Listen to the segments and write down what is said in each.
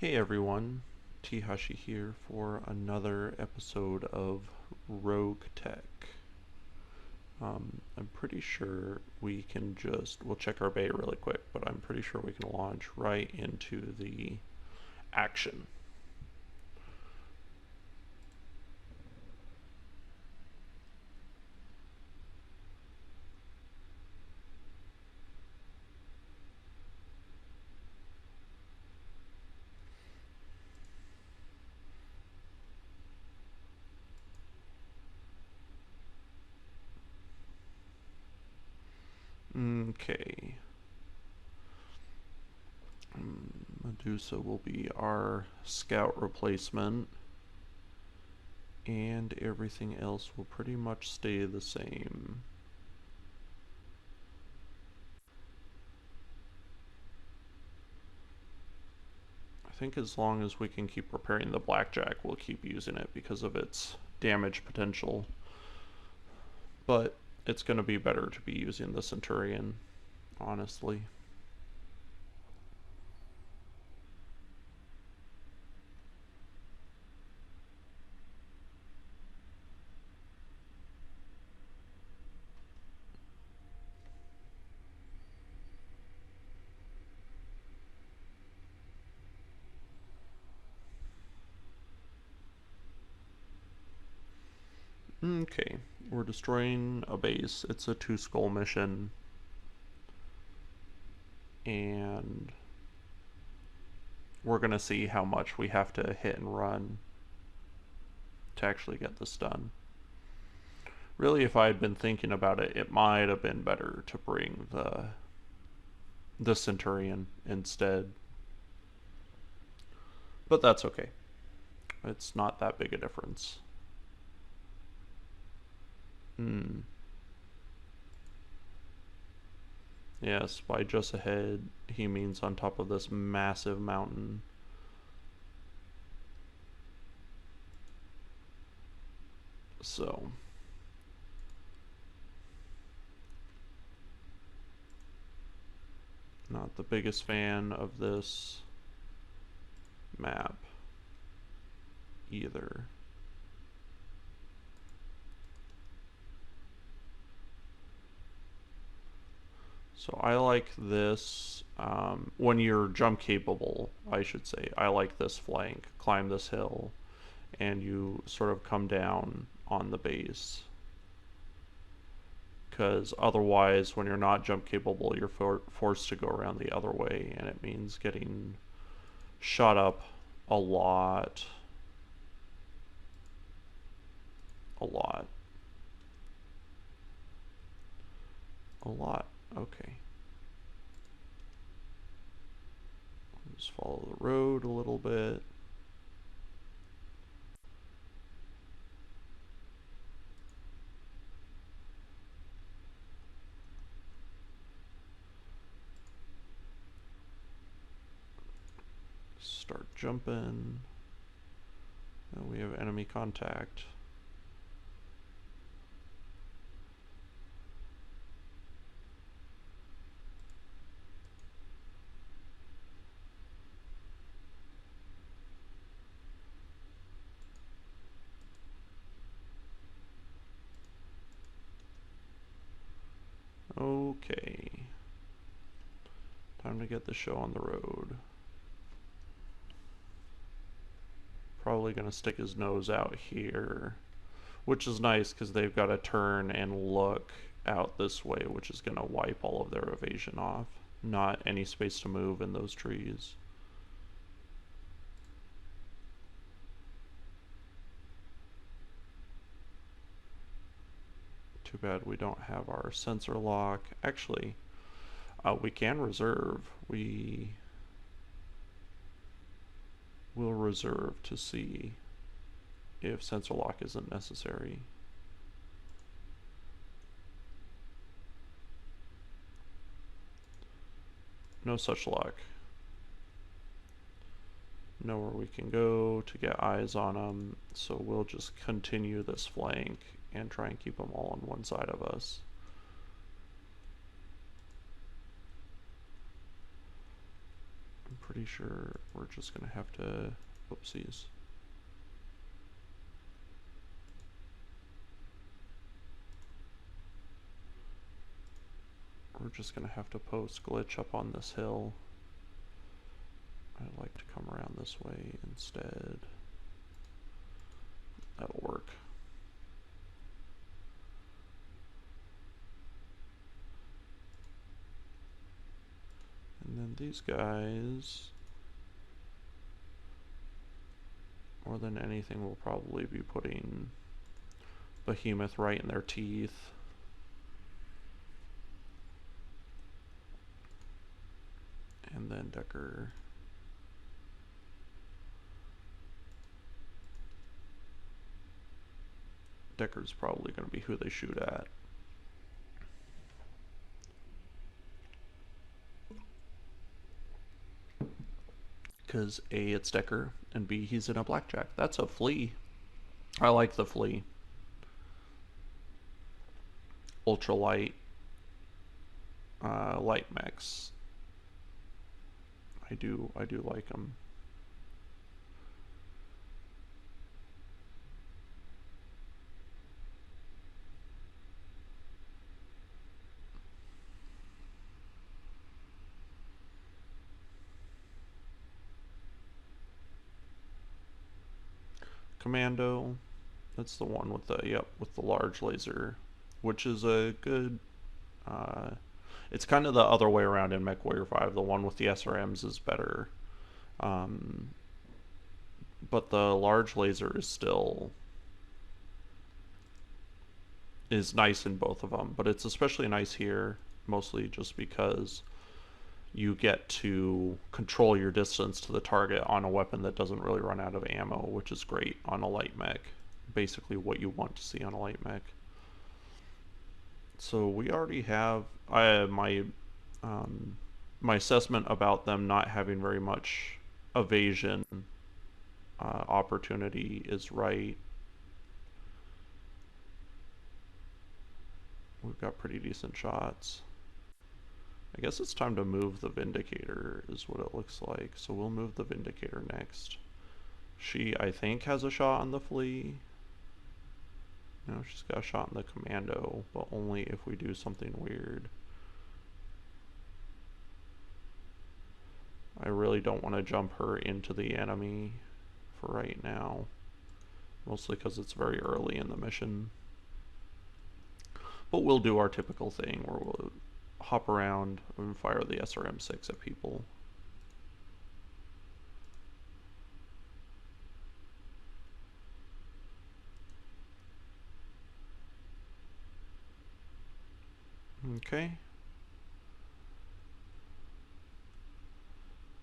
Hey everyone, Teehashee here for another episode of RogueTech. I'm pretty sure we can we'll check our bait really quick, but I'm pretty sure we can launch right into the action. Okay. Medusa will be our scout replacement, and everything else will pretty much stay the same. I think as long as we can keep repairing the blackjack, we'll keep using it because of its damage potential. But it's going to be better to be using the Centurion, honestly. Okay, we're destroying a base. It's a 2-skull mission. And we're going to see how much we have to hit and run to actually get this done. Really, if I had been thinking about it, it might have been better to bring the Centurion instead. But that's okay. It's not that big a difference. Yes, by just ahead, he means on top of this massive mountain. So, not the biggest fan of this map either. So I like this, when you're jump capable, I should say, I like this flank, climb this hill, and you sort of come down on the base. Because otherwise, when you're not jump capable, you're forced to go around the other way, and it means getting shot up a lot. A lot. A lot. Okay. Just follow the road a little bit. Start jumping. And we have enemy contact. Okay. Time to get the show on the road. Probably gonna stick his nose out here, which is nice because they've got to turn and look out this way, which is gonna wipe all of their evasion off. Not any space to move in those trees. Too bad we don't have our sensor lock. Actually, we can reserve. We will reserve to see if sensor lock isn't necessary. No such luck. Know where we can go to get eyes on them, so we'll just continue this flank and try and keep them all on one side of us. I'm pretty sure we're just gonna have to, whoopsies. We're just gonna have to post glitch up on this hill. I'd like to come around this way instead. That'll work. And then these guys, more than anything, will probably be putting Behemoth right in their teeth. And then Decker. Decker's probably going to be who they shoot at. Because A, it's Decker, and B, he's in a blackjack. That's a flea. I like the flea. Ultralight. Light mechs. I do like them. Commando, that's the one with the, with the large laser, which is a good, it's kind of the other way around in MechWarrior 5. The one with the SRMs is better, but the large laser is still nice in both of them, but it's especially nice here, mostly just because you get to control your distance to the target on a weapon that doesn't really run out of ammo, which is great on a light mech. Basically what you want to see on a light mech. So we already have my assessment about them not having very much evasion opportunity is right. We've got pretty decent shots. I guess it's time to move the Vindicator is what it looks like. So we'll move the Vindicator next. She, I think, has a shot on the Flea. No, she's got a shot on the Commando, but only if we do something weird. I really don't want to jump her into the enemy for right now. Mostly because it's very early in the mission. But we'll do our typical thing where we'll hop around and fire the SRM-6 at people. Okay.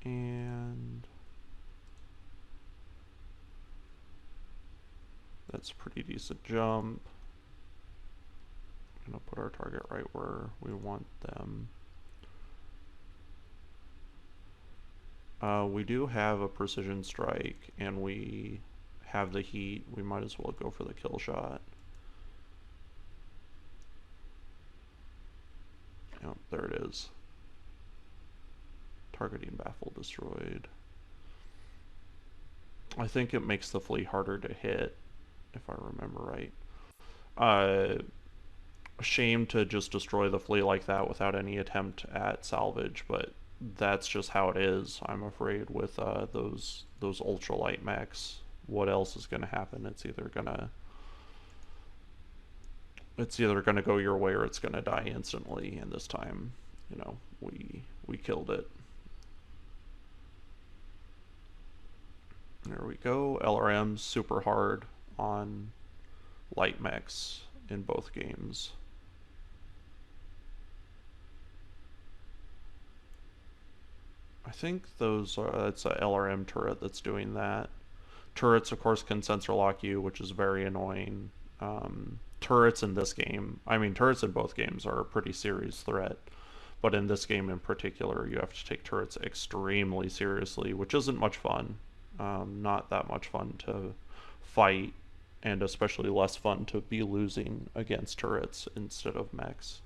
And that's a pretty decent jump. I'm gonna put our target right where we want them. We do have a precision strike and we have the heat. We might as well go for the kill shot. Yep, there it is. Targeting baffle destroyed. I think it makes the flea harder to hit, if I remember right. Shame to just destroy the flea like that without any attempt at salvage, but that's just how it is, I'm afraid, with those ultralight mechs. What else is going to happen? It's either gonna go your way or it's gonna die instantly, and this time, you know, we killed it. There we go. LRM's super hard on light mechs in both games. I think it's a LRM turret that's doing that. Turrets, of course, can sensor lock you, which is very annoying. Turrets in this game, I mean, turrets in both games are a pretty serious threat, but in this game in particular, you have to take turrets extremely seriously, which isn't much fun. Not that much fun to fight, and especially less fun to be losing against turrets instead of mechs.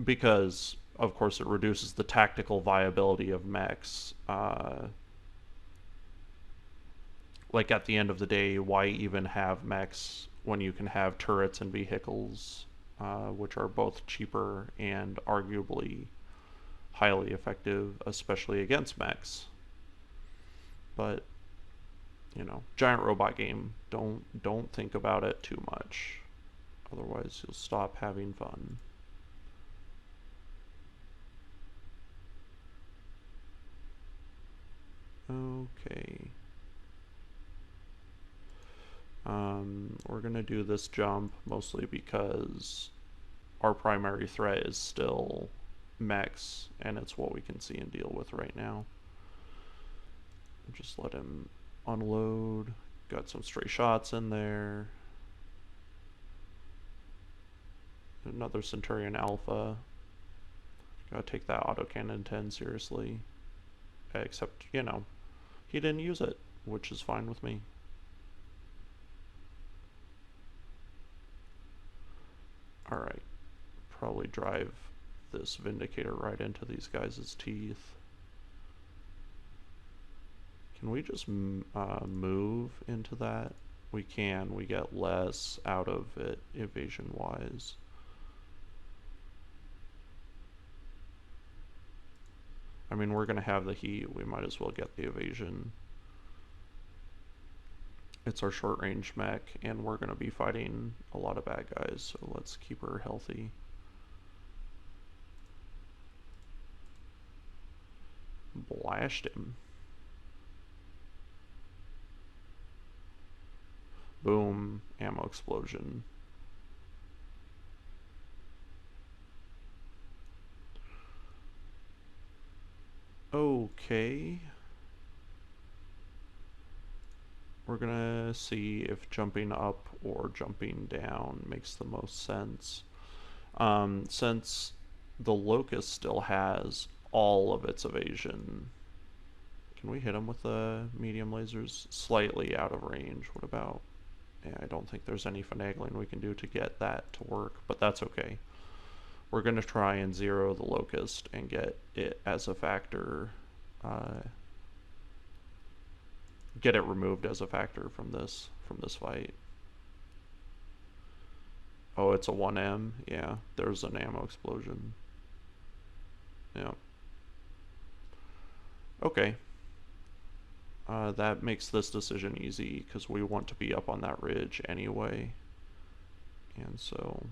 Because of course, it reduces the tactical viability of mechs. Like, at the end of the day, why even have mechs when you can have turrets and vehicles, which are both cheaper and arguably highly effective, especially against mechs. But, you know, giant robot game, don't think about it too much. Otherwise, you'll stop having fun. Okay. We're gonna do this jump mostly because our primary threat is still mechs, and it's what we can see and deal with right now. Just let him unload. Got some stray shots in there. Another Centurion Alpha. Gotta take that autocannon 10 seriously. Except, you know, he didn't use it, which is fine with me. Alright. Probably drive this Vindicator right into these guys' teeth. Can we just move into that? We can. We get less out of it evasion-wise. I mean, we're going to have the heat. We might as well get the evasion. It's our short-range mech, and we're going to be fighting a lot of bad guys, so let's keep her healthy. Blast him. Boom. Ammo explosion. Okay. We're gonna see if jumping up or jumping down makes the most sense. Since the Locust still has all of its evasion, can we hit him with the medium lasers? Slightly out of range. What about... Yeah, I don't think there's any finagling we can do to get that to work, but that's okay. We're going to try and zero the Locust and get it as a factor. Get it removed as a factor from this fight. Oh, it's a 1M? Yeah, there's an ammo explosion. Yeah. Okay. That makes this decision easy, because we want to be up on that ridge anyway. And so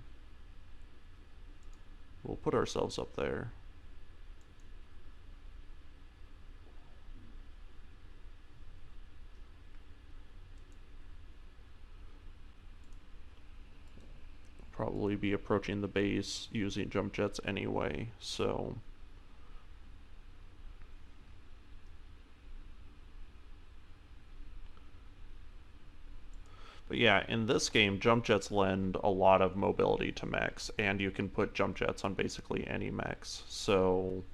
we'll put ourselves up there. Probably be approaching the base using jump jets anyway, so... But yeah, in this game, jump jets lend a lot of mobility to mechs, and you can put jump jets on basically any mechs. So,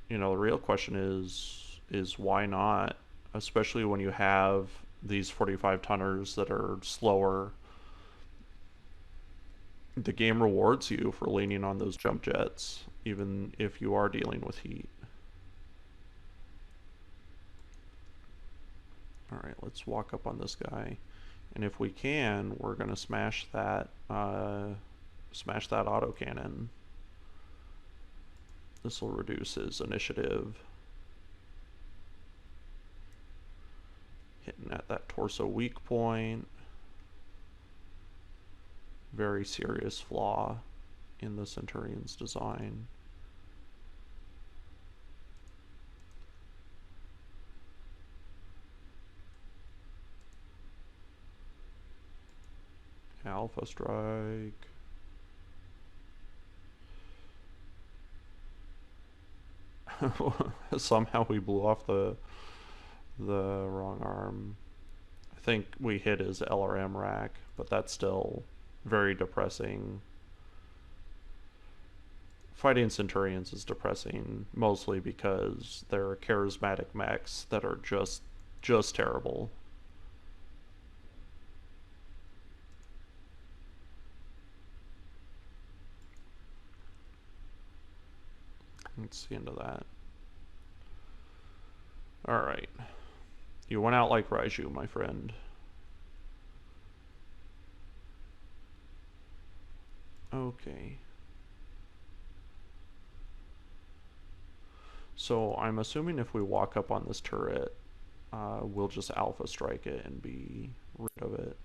you know, the real question is why not? Especially when you have these 45-tonners that are slower. The game rewards you for leaning on those jump jets, even if you are dealing with heat. Alright, let's walk up on this guy. And if we can, we're going to smash that autocannon. This will reduce his initiative. Hitting at that torso weak point. Very serious flaw in the Centurion's design. Alpha strike. Somehow we blew off the wrong arm. I think we hit his LRM rack, but that's still very depressing. Fighting Centurions is depressing, mostly because they're charismatic mechs that are just terrible. Let's see into that. Alright. You went out like Raiju, my friend. Okay. So I'm assuming if we walk up on this turret, we'll just alpha strike it and be rid of it.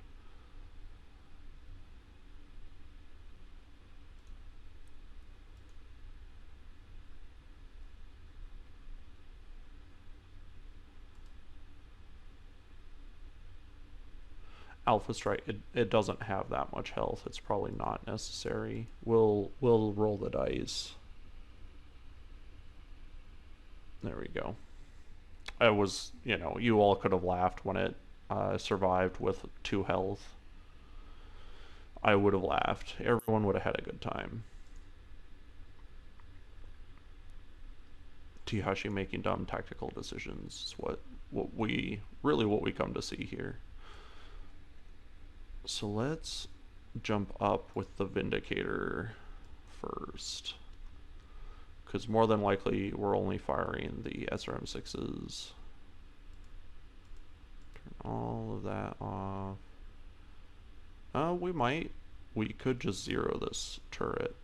Alpha strike, it doesn't have that much health. It's probably not necessary. We'll roll the dice. There we go. It was, you know, you all could have laughed when it survived with 2 health. I would have laughed. Everyone would have had a good time. Teehashee making dumb tactical decisions is what we come to see here. So let's jump up with the Vindicator first, because more than likely we're only firing the SRM6s. Turn all of that off. We could just zero this turret.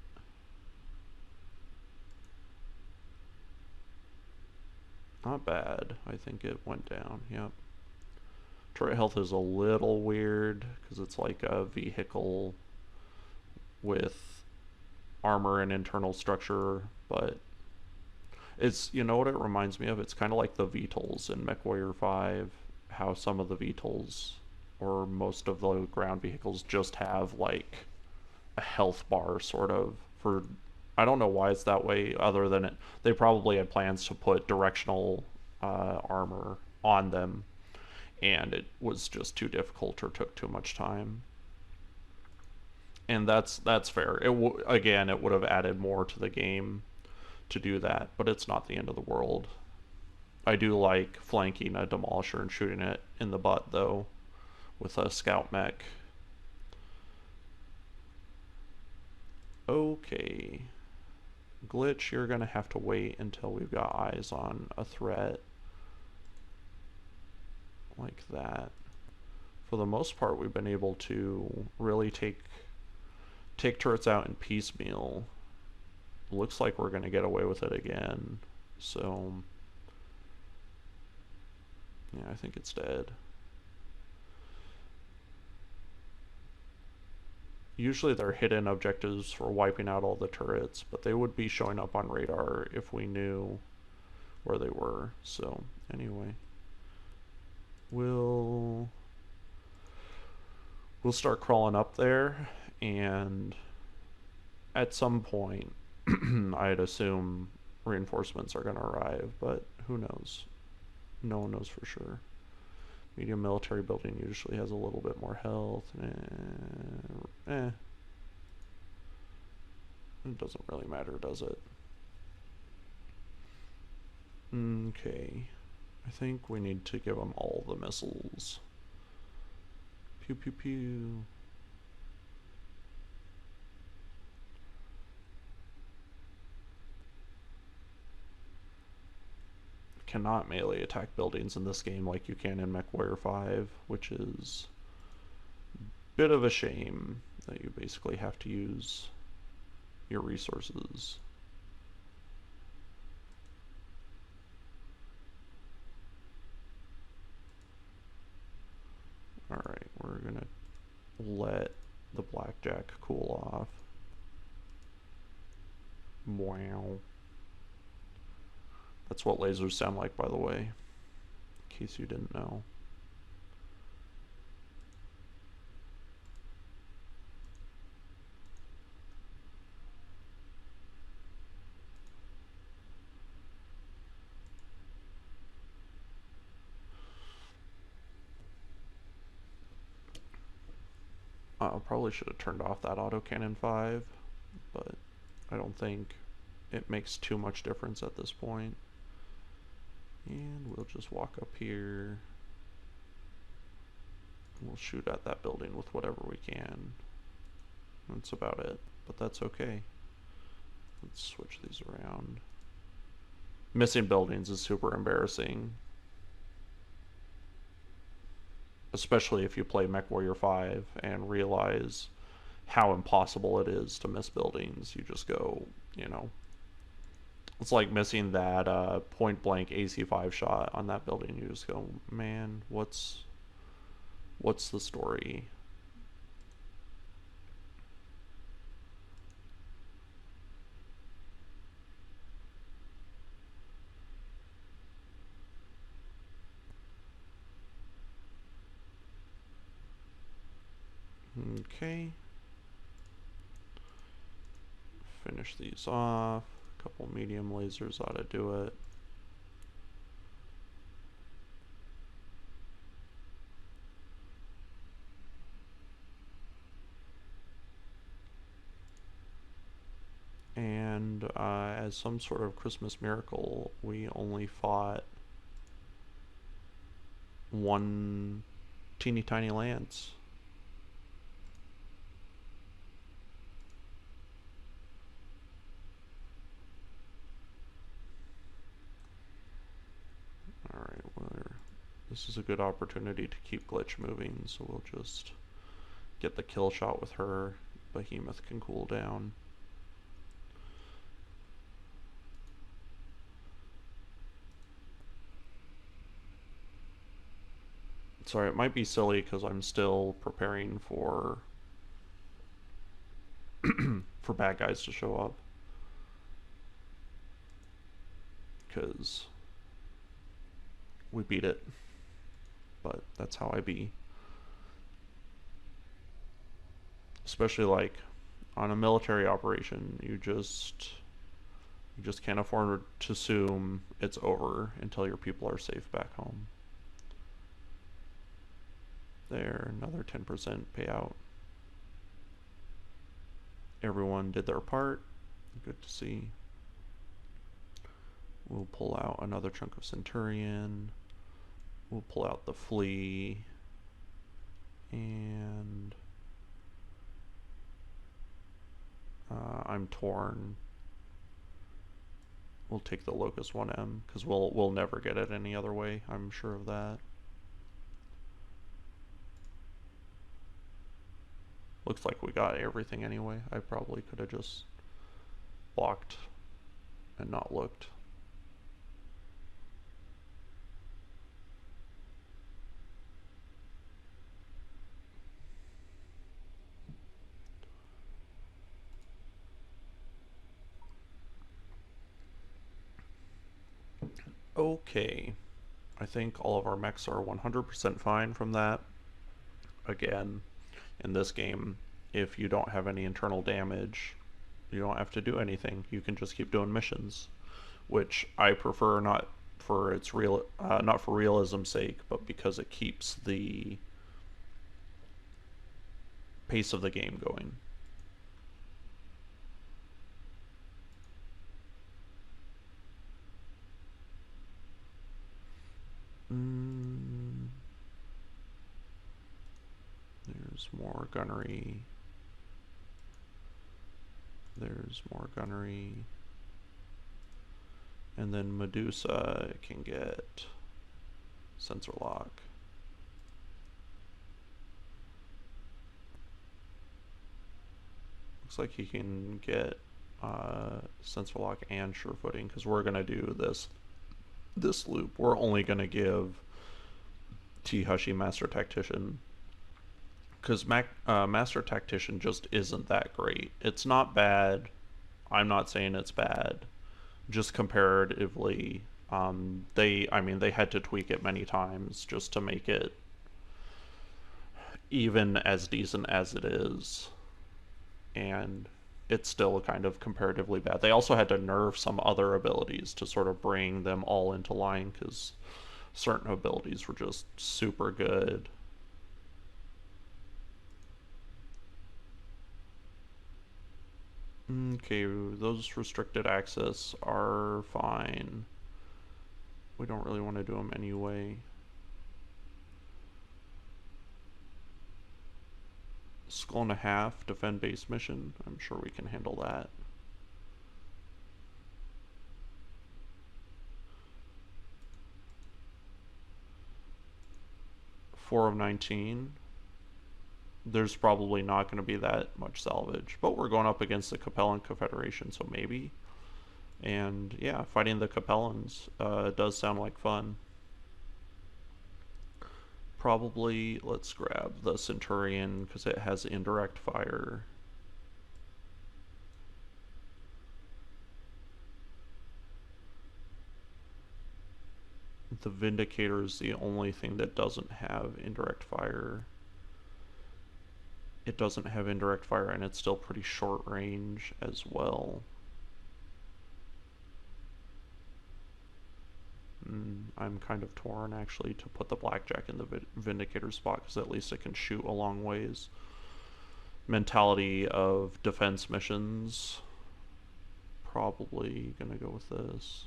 Not bad. I think it went down. Yep. Turret health is a little weird because it's like a vehicle with armor and internal structure, but it's, you know what it reminds me of? It's kind of like the VTOLs in MechWarrior 5, how some of the VTOLs or most of the ground vehicles just have like a health bar sort of for, I don't know why it's that way other than they probably had plans to put directional armor on them, and it was just too difficult or took too much time. And that's fair. Again, it would have added more to the game to do that, but it's not the end of the world. I do like flanking a demolisher and shooting it in the butt, though, with a scout mech. Okay. Glitch, you're gonna have to wait until we've got eyes on a threat. Like that. For the most part, we've been able to really take turrets out in piecemeal. Looks like we're going to get away with it again. So, yeah, I think it's dead. Usually they're hidden objectives for wiping out all the turrets, but they would be showing up on radar if we knew where they were. So, anyway. We'll start crawling up there, and at some point I'd assume reinforcements are going to arrive, but who knows? No one knows for sure. Medium military building usually has a little bit more health. It doesn't really matter, does it? Okay. I think we need to give them all the missiles. Pew pew pew. Cannot melee attack buildings in this game like you can in MechWarrior 5, which is a bit of a shame that you basically have to use your resources. Alright, we're gonna let the blackjack cool off. Wow. That's what lasers sound like, by the way, in case you didn't know. I probably should have turned off that autocannon 5, but I don't think it makes too much difference at this point. And we'll just walk up here. We'll shoot at that building with whatever we can. That's about it, but that's okay. Let's switch these around. missing buildings is super embarrassing. Especially if you play MechWarrior 5 and realize how impossible it is to miss buildings. You just go, you know, it's like missing that point blank AC5 shot on that building. You just go, man, what's the story? Okay. Finish these off. A couple medium lasers ought to do it. And as some sort of Christmas miracle, we only fought one teeny tiny lance. Alright, this is a good opportunity to keep Glitch moving, so we'll just get the kill shot with her. Behemoth can cool down. Sorry, it might be silly because I'm still preparing for for bad guys to show up. Because we beat it. But that's how I be. Especially like on a military operation, you just can't afford to assume it's over until your people are safe back home. There, another 10% payout. Everyone did their part. Good to see. We'll pull out another chunk of Centurion. We'll pull out the Flea. And I'm torn. We'll take the Locust 1M because we'll never get it any other way. I'm sure of that. Looks like we got everything anyway. I probably could have just walked and not looked. Okay. I think all of our mechs are 100% fine from that. Again, in this game, if you don't have any internal damage, you don't have to do anything. You can just keep doing missions, which I prefer not for its not for realism's sake, but because it keeps the pace of the game going. There's more gunnery. There's more gunnery. And then Medusa can get sensor lock. Looks like he can get sensor lock and sure footing because we're gonna do this loop. We're only gonna give Teehashee Master Tactician because Master Tactician just isn't that great. It's not bad. I'm not saying it's bad. Just comparatively, they had to tweak it many times just to make it even as decent as it is, and it's still kind of comparatively bad. They also had to nerf some other abilities to sort of bring them all into line because certain abilities were just super good. Okay, those restricted access are fine. We don't really want to do them anyway. Skull and a half, defend base mission. I'm sure we can handle that. 4 of 19. There's probably not going to be that much salvage, but we're going up against the Capellan Confederation, so maybe. And yeah, fighting the Capellans does sound like fun. Probably let's grab the Centurion because it has indirect fire. The Vindicator is the only thing that doesn't have indirect fire. It doesn't have indirect fire, and it's still pretty short range as well. I'm kind of torn actually to put the Blackjack in the Vindicator spot because at least it can shoot a long ways. Mentality of defense missions. Probably gonna go with this.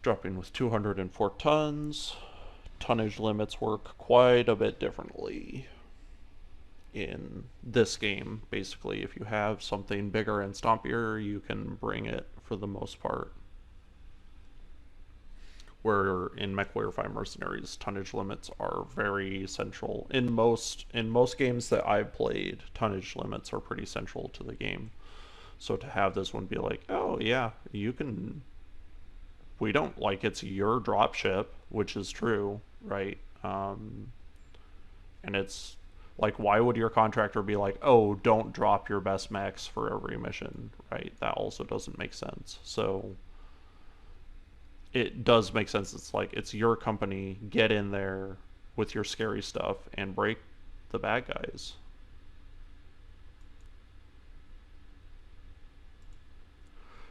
Dropping with 204 tons. Tonnage limits work quite a bit differently in this game. Basically, if you have something bigger and stompier, you can bring it for the most part. Where in MechWarrior 5 Mercenaries, tonnage limits are very central. In most games that I've played, tonnage limits are pretty central to the game. So to have this one be like, oh yeah, you can, we don't, like, it's your dropship, which is true, right? And it's like, why would your contractor be like, oh, don't drop your best mechs for every mission, right? That also doesn't make sense. So it does make sense. It's like, it's your company, get in there with your scary stuff and break the bad guys.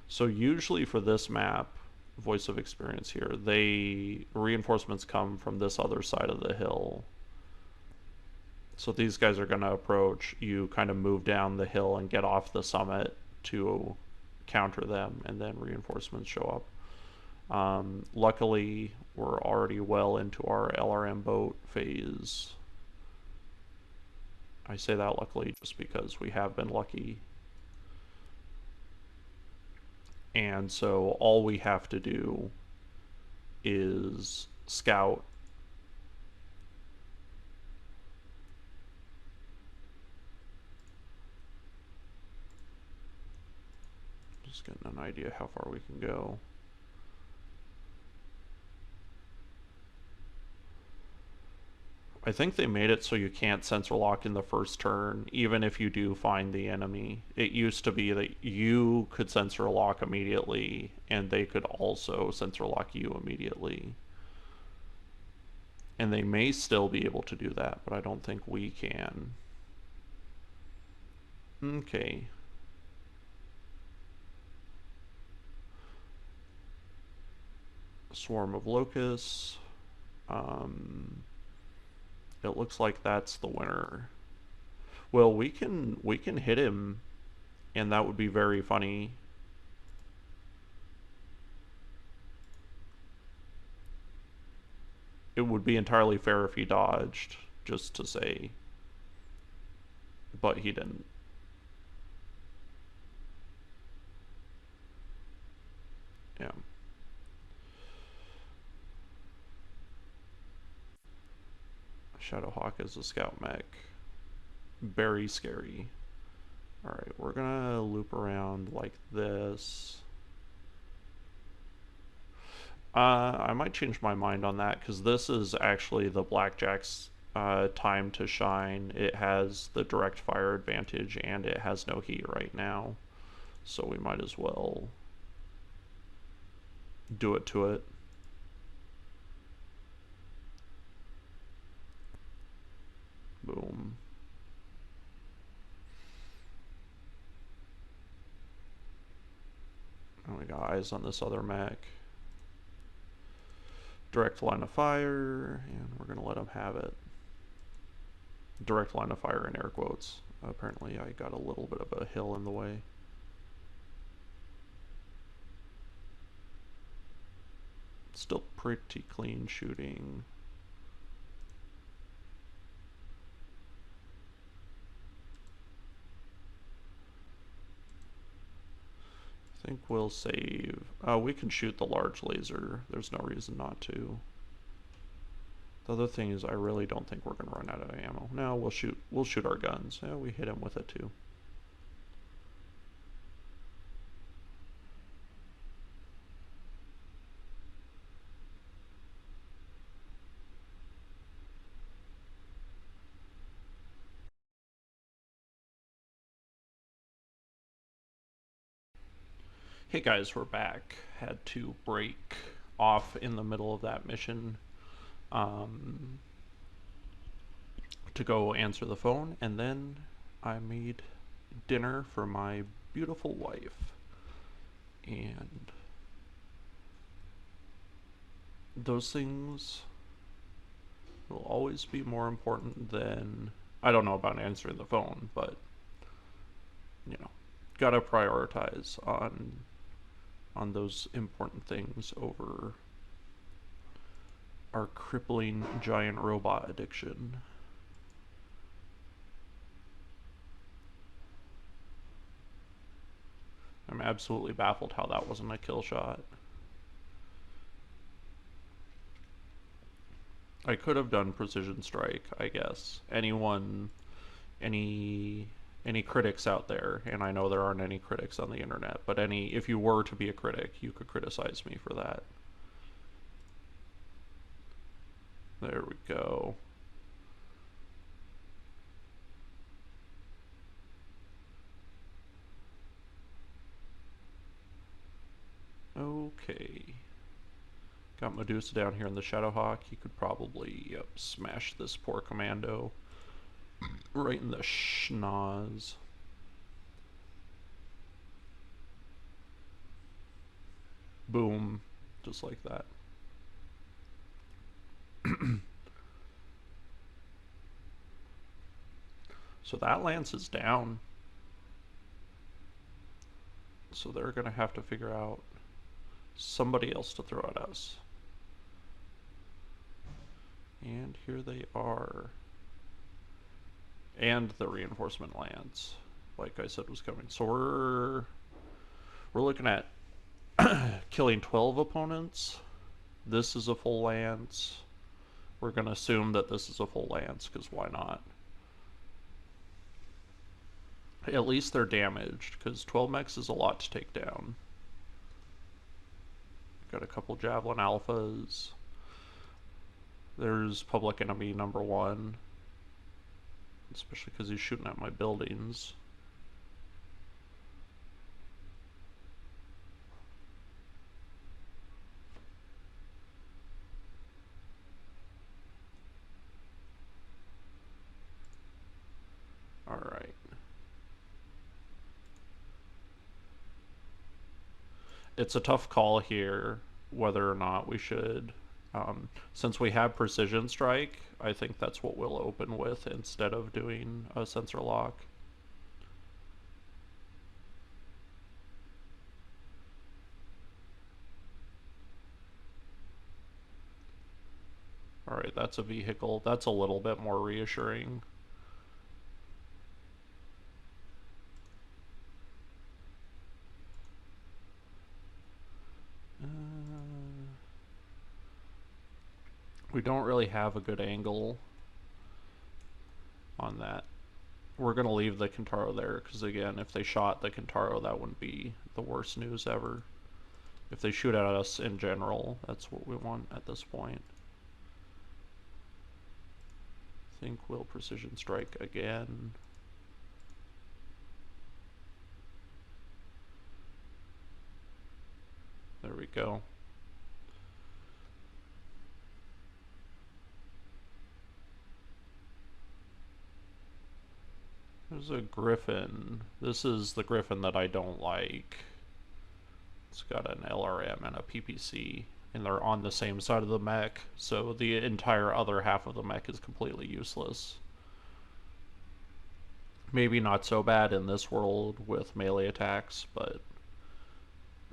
So usually for this map, Voice of Experience here, reinforcements come from this other side of the hill. So these guys are going to approach, you kind of move down the hill and get off the summit to counter them, and then reinforcements show up. Luckily, we're already well into our LRM boat phase. I say that luckily just because we have been lucky. And so all we have to do is scout. Just getting an idea how far we can go. I think they made it so you can't sensor lock in the first turn, even if you do find the enemy. It used to be that you could sensor lock immediately, and they could also sensor lock you immediately. And they may still be able to do that, but I don't think we can. Okay. Swarm of locusts. It looks like that's the winner. Well, we can hit him, and that would be very funny. It would be entirely fair if he dodged, just to say. But he didn't. Yeah. Shadowhawk is a scout mech. Very scary. Alright, we're gonna loop around like this. I might change my mind on that because this is actually the Blackjack's time to shine. It has the direct fire advantage and it has no heat right now. So we might as well do it to it. Boom. And we got eyes on this other mech. Direct line of fire, and we're going to let him have it. Direct line of fire in air quotes. Apparently I got a little bit of a hill in the way. Still pretty clean shooting. I think we'll save. We can shoot the large laser. There's no reason not to. The other thing is I really don't think we're gonna run out of ammo. No, we'll shoot our guns. Yeah, we hit him with it too. Hey guys, we're back. Had to break off in the middle of that mission to go answer the phone, and then I made dinner for my beautiful wife. And those things will always be more important than, I don't know about answering the phone, but you know, gotta prioritize on those important things over our crippling giant robot addiction. I'm absolutely baffled how that wasn't a kill shot. I could have done precision strike, I guess. Anyone, any critics out there, and I know there aren't any critics on the internet, but if you were to be a critic, you could criticize me for that. There we go. Okay. Got Medusa down here in the Shadowhawk. He could probably smash this poor commando right in the schnoz. Boom. Just like that. So that lance is down. So they're going to have to figure out somebody else to throw at us. And here they are. And the reinforcement lance, like I said, was coming. So we're looking at killing 12 opponents. This is a full lance. We're going to assume that this is a full lance, because why not? At least they're damaged, because 12 mechs is a lot to take down. Got a couple Javelin Alphas. There's public enemy number 1. Especially because he's shooting at my buildings. Alright. It's a tough call here whether or not we should. Since we have precision strike, I think that's what we'll open with instead of doing a sensor lock. Alright, that's a vehicle. That's a little bit more reassuring. We don't really have a good angle on that. We're going to leave the Kintaro there, because again, if they shot the Kintaro, that wouldn't be the worst news ever. If they shoot at us in general, that's what we want at this point. I think we'll precision strike again. There we go. There's a Griffin. This is the Griffin that I don't like. It's got an LRM and a PPC, and they're on the same side of the mech, so the entire other half of the mech is completely useless. Maybe not so bad in this world with melee attacks, but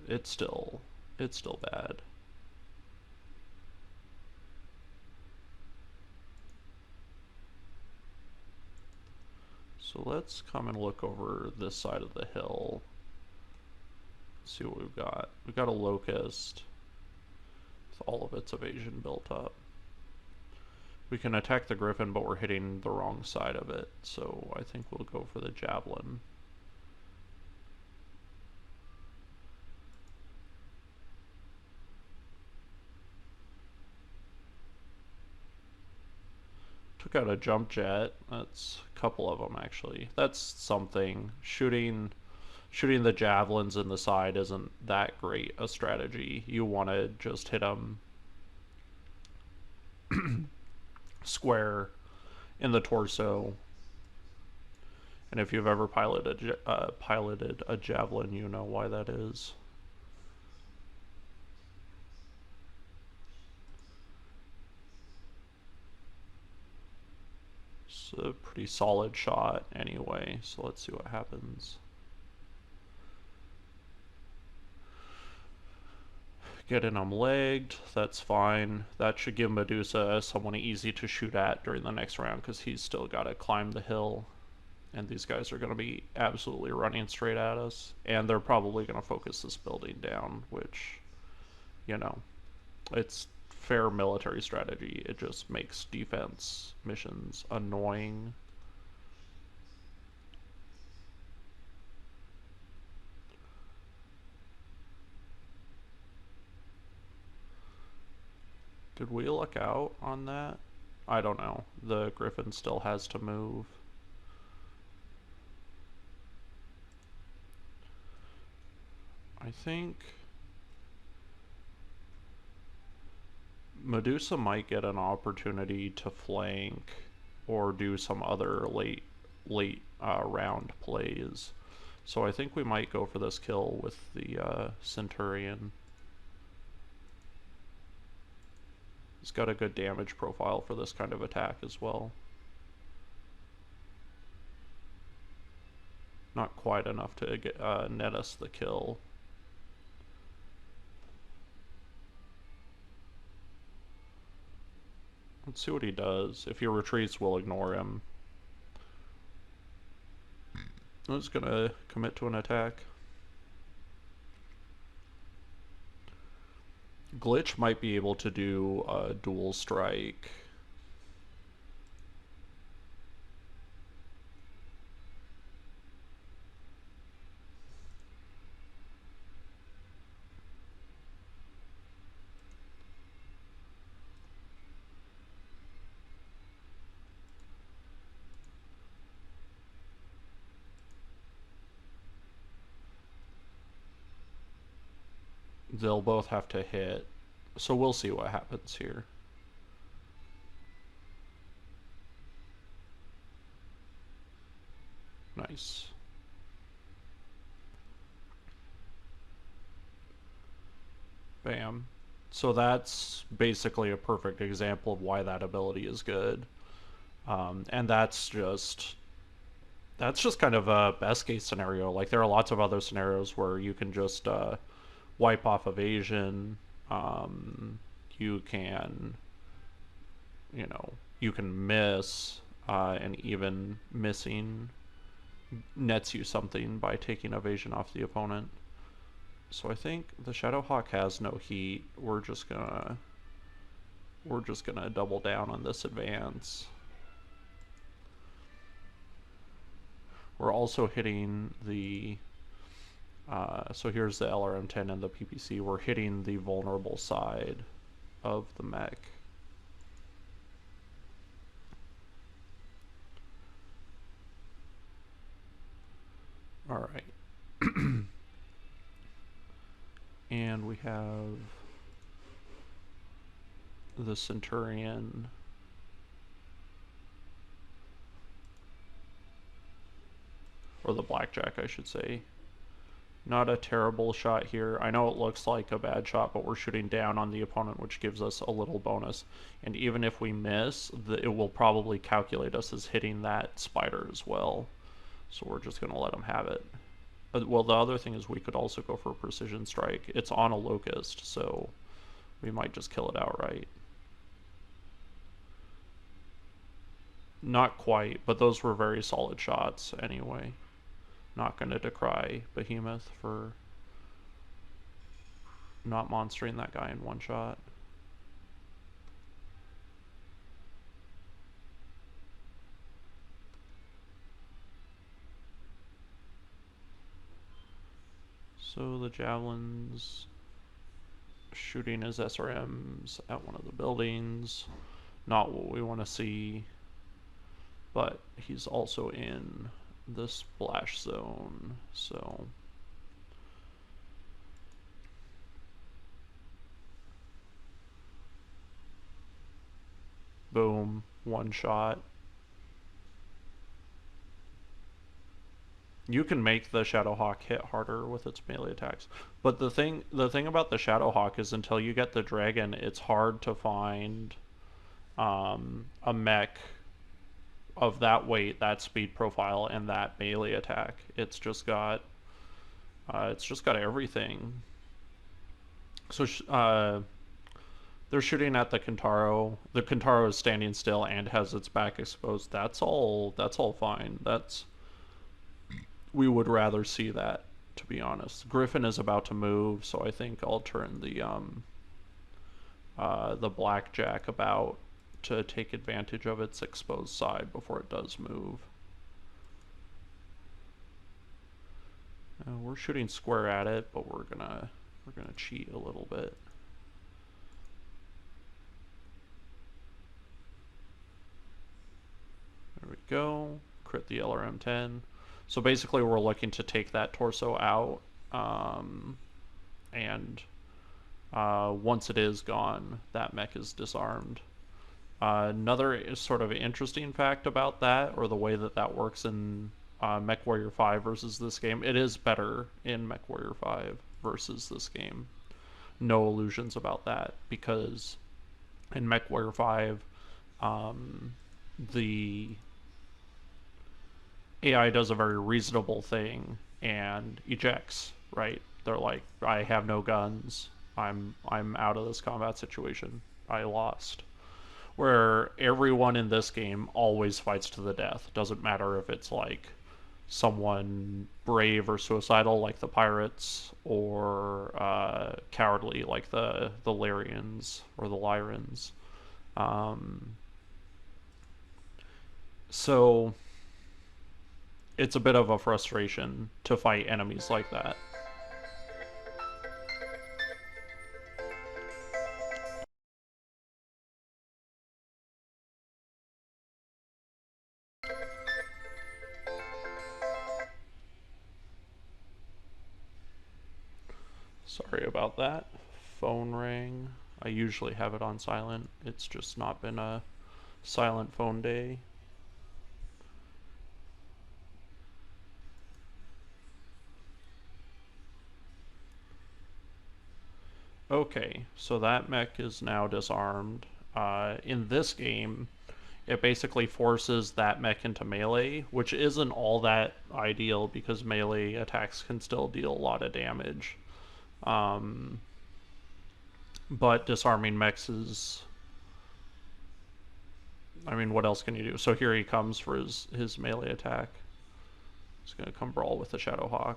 it's still bad. So let's come and look over this side of the hill. Let's see what we've got. We've got a locust with all of its evasion built up. We can attack the griffin, but we're hitting the wrong side of it, so I think we'll go for the javelin. Took out a jump jet. That's a couple of them, actually. That's something. Shooting the javelins in the side isn't that great a strategy. You want to just hit them square in the torso. And if you've ever piloted a javelin, you know why that is. It's a pretty solid shot anyway, so let's see what happens. Getting him legged, that's fine. That should give Medusa someone easy to shoot at during the next round because he's still got to climb the hill. And these guys are going to be absolutely running straight at us. And they're probably going to focus this building down, which, you know, it's fair military strategy. It just makes defense missions annoying. Did we luck out on that? I don't know. The griffin still has to move. I think Medusa might get an opportunity to flank or do some other late round plays. So I think we might go for this kill with the Centurion. He's got a good damage profile for this kind of attack as well. Not quite enough to get, net us the kill. Let's see what he does. If he retreats, we'll ignore him. I'm just gonna commit to an attack. Glitch might be able to do a dual strike. They'll both have to hit, so we'll see what happens here. Nice. Bam. So that's basically a perfect example of why that ability is good. And that's just kind of a best case scenario. Like, there are lots of other scenarios where you can just wipe off evasion. You can, you can miss, and even missing nets you something by taking evasion off the opponent. So I think the Shadowhawk has no heat. We're just gonna double down on this advance. We're also hitting the so here's the LRM-10 and the PPC. We're hitting the vulnerable side of the mech. All right. And we have the Centurion. Or the Blackjack, I should say. Not a terrible shot here. I know it looks like a bad shot, but we're shooting down on the opponent, which gives us a little bonus. And even if we miss, it will probably calculate us as hitting that spider as well. So we're just going to let them have it. Well, the other thing is we could also go for a precision strike. It's on a locust, so we might just kill it outright. Not quite, but those were very solid shots anyway. Not going to decry Behemoth for not monstering that guy in one shot. So the javelins shooting his SRMs at one of the buildings. Not what we want to see. But he's also in the splash zone, so... Boom, one shot. You can make the Shadowhawk hit harder with its melee attacks. But the thing about the Shadowhawk is until you get the dragon, it's hard to find a mech of that weight, that speed profile, and that melee attack. It's just got everything. So they're shooting at the Kentaro. The Kentaro is standing still and has its back exposed. That's all fine. We would rather see that, to be honest. Griffin is about to move, so I think I'll turn the Blackjack about to take advantage of its exposed side before it does move. We're shooting square at it, but we're gonna cheat a little bit. There we go. Crit the LRM-10. So basically we're looking to take that torso out, and once it is gone, that mech is disarmed. Another sort of interesting fact about that, or the way that works in MechWarrior 5 versus this game, it is better in MechWarrior 5 versus this game. No illusions about that, because in MechWarrior 5, the AI does a very reasonable thing and ejects, right? They're like, I have no guns. I'm out of this combat situation. I lost. Where everyone in this game always fights to the death. Doesn't matter if it's like someone brave or suicidal like the pirates, or cowardly like the Lyrians or the Lyrans. So it's a bit of a frustration to fight enemies like that. Sorry about that. Phone rang. I usually have it on silent. It's just not been a silent phone day. Okay, so that mech is now disarmed. In this game, it basically forces that mech into melee, which isn't all that ideal because melee attacks can still deal a lot of damage. But disarming mechs is... I mean, what else can you do? So here he comes for his melee attack. He's going to come brawl with the Shadowhawk.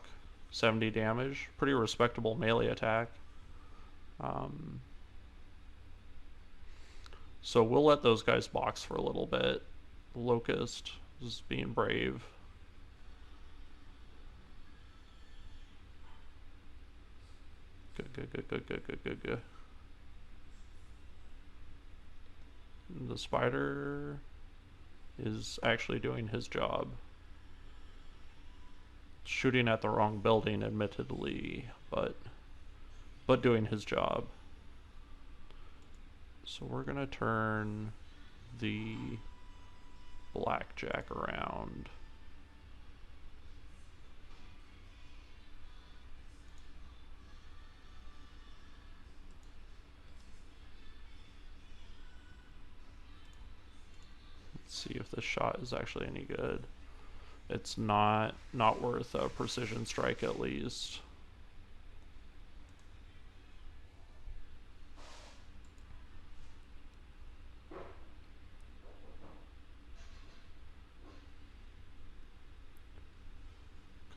70 damage. Pretty respectable melee attack. So we'll let those guys box for a little bit. Locust is being brave. Good. The spider is actually doing his job. Shooting at the wrong building, admittedly, but doing his job. So we're gonna turn the Blackjack around. Let's see if this shot is actually any good. It's not worth a precision strike at least.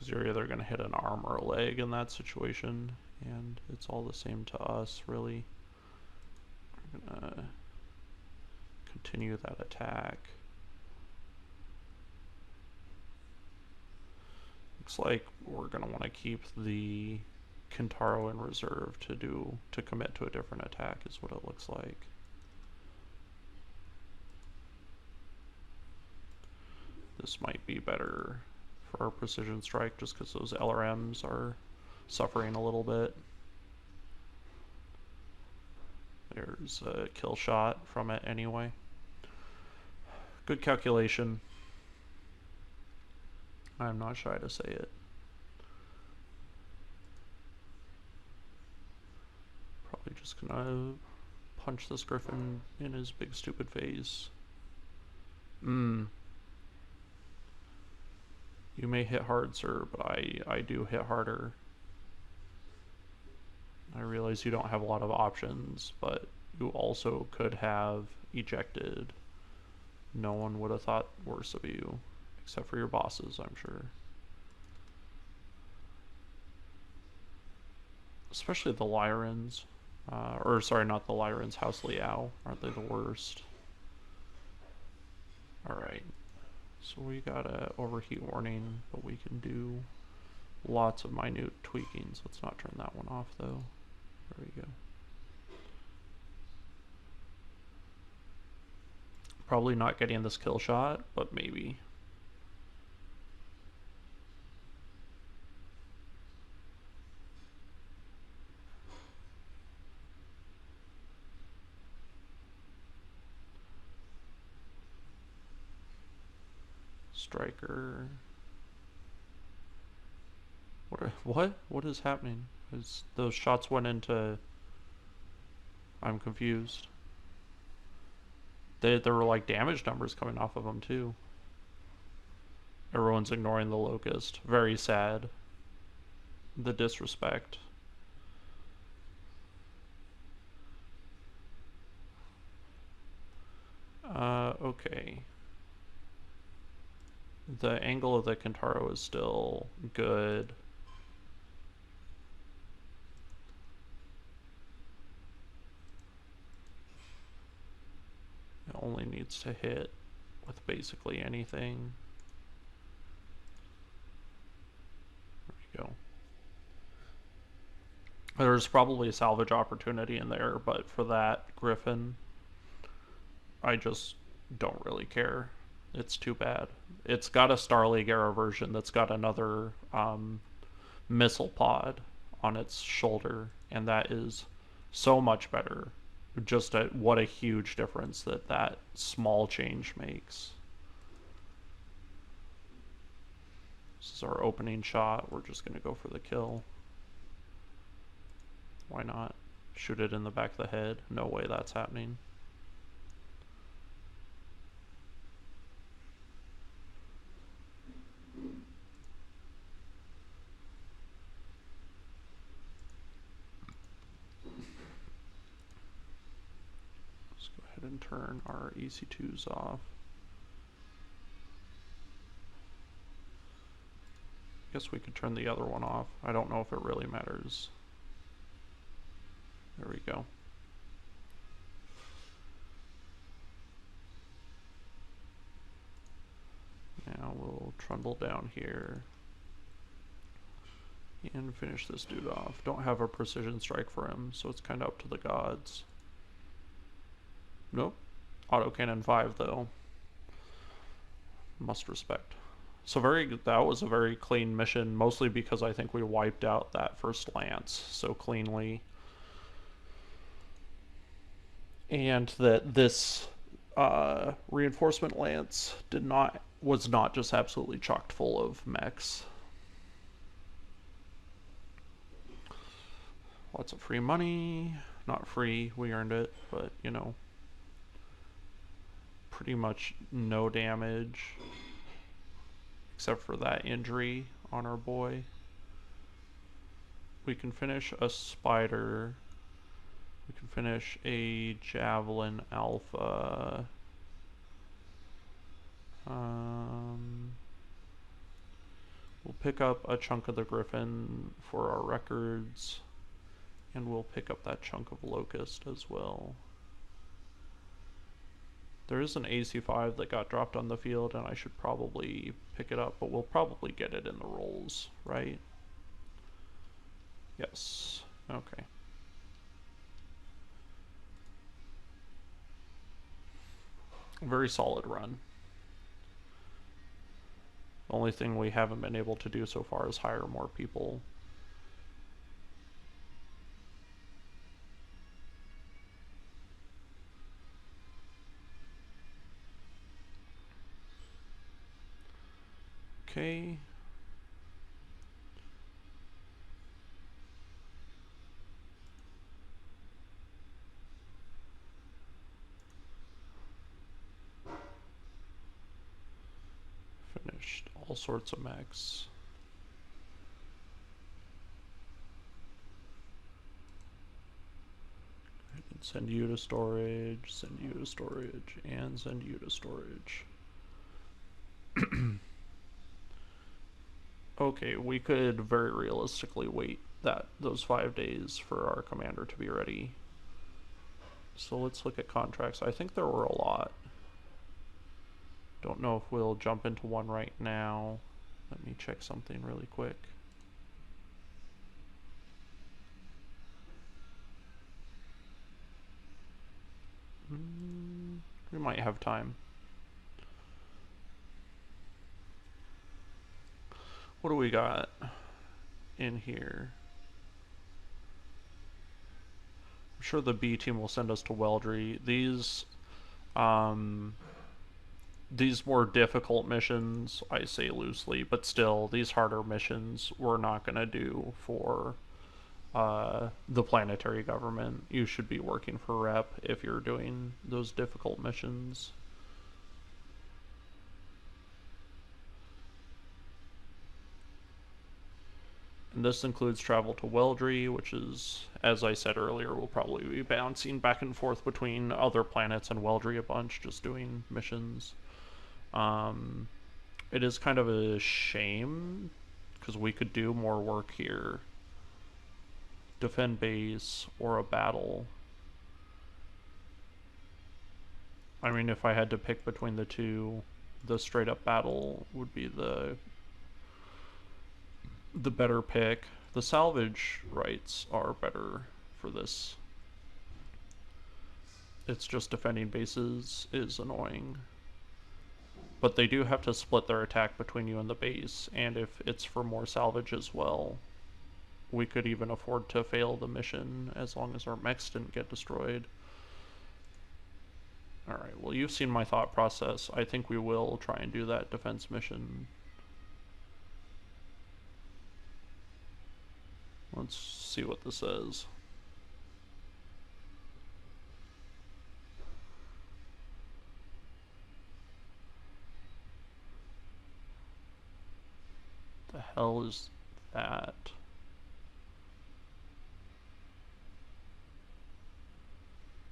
Because you're either going to hit an arm or a leg in that situation, and it's all the same to us, really. We're going to continue that attack. Looks like we're going to want to keep the Kintaro in reserve to commit to a different attack, is what it looks like. This might be better for our precision strike just because those LRMs are suffering a little bit. There's a kill shot from it anyway. Good calculation. I'm not shy to say it. Probably just gonna punch this griffin in his big stupid face. You may hit hard, sir, but I do hit harder. I realize you don't have a lot of options, but you also could have ejected. No one would have thought worse of you, except for your bosses, I'm sure. Especially the Lyrans. Or, sorry, not the Lyrans, House Liao. Aren't they the worst? Alright. So we got a overheat warning, but we can do lots of minute tweaking, so let's not turn that one off though. There we go. Probably not getting this kill shot, but maybe. Striker. What is happening? Those shots went into... I'm confused. There were like damage numbers coming off of them too. Everyone's ignoring the locust. Very sad. The disrespect. Okay. The angle of the Kintaro is still good. It only needs to hit with basically anything. There we go. There's probably a salvage opportunity in there, but for that Griffin, I just don't really care. It's too bad. It's got a Star League era version that's got another missile pod on its shoulder, and that is so much better. Just what a huge difference that small change makes. This is our opening shot. We're just going to go for the kill. Why not? Shoot it in the back of the head. No way that's happening. And turn our EC2s off. Guess we could turn the other one off. I don't know if it really matters. There we go. Now we'll trundle down here and finish this dude off. Don't have a precision strike for him, so it's kind of up to the gods. Nope. Autocannon 5 though. Must respect. So that was a very clean mission, mostly because I think we wiped out that first lance so cleanly. And that this reinforcement lance was not just absolutely chocked full of mechs. Lots of free money. Not free, we earned it, but you know. Pretty much no damage except for that injury on our boy. We can finish a spider. We can finish a javelin alpha. We'll pick up a chunk of the Griffin for our records, and we'll pick up that chunk of Locust as well. There is an AC5 that got dropped on the field, and I should probably pick it up, but we'll probably get it in the rolls, right? Yes. Okay. Very solid run. The only thing we haven't been able to do so far is hire more people. Okay. Finished all sorts of mechs. Send you to storage, send you to storage, and send you to storage. Okay, we could very realistically wait those 5 days for our commander to be ready. So let's look at contracts. I think there were a lot. Don't know if we'll jump into one right now. Let me check something really quick. We might have time. What do we got in here? I'm sure the B team will send us to Weldry. These more difficult missions, I say loosely, but still, these harder missions we're not going to do for the planetary government. You should be working for Rep if you're doing those difficult missions. And this includes travel to Weldry, which is, as I said earlier, we'll probably be bouncing back and forth between other planets and Weldry a bunch, just doing missions. It is kind of a shame, because we could do more work here. Defend base, or a battle. I mean, if I had to pick between the two, the straight up battle would be the better pick. The salvage rights are better for this. It's just defending bases is annoying. But they do have to split their attack between you and the base, and if it's for more salvage as well, we could even afford to fail the mission as long as our mechs didn't get destroyed. Alright, well, you've seen my thought process. I think we will try and do that defense mission. Let's see what this says. The hell is that?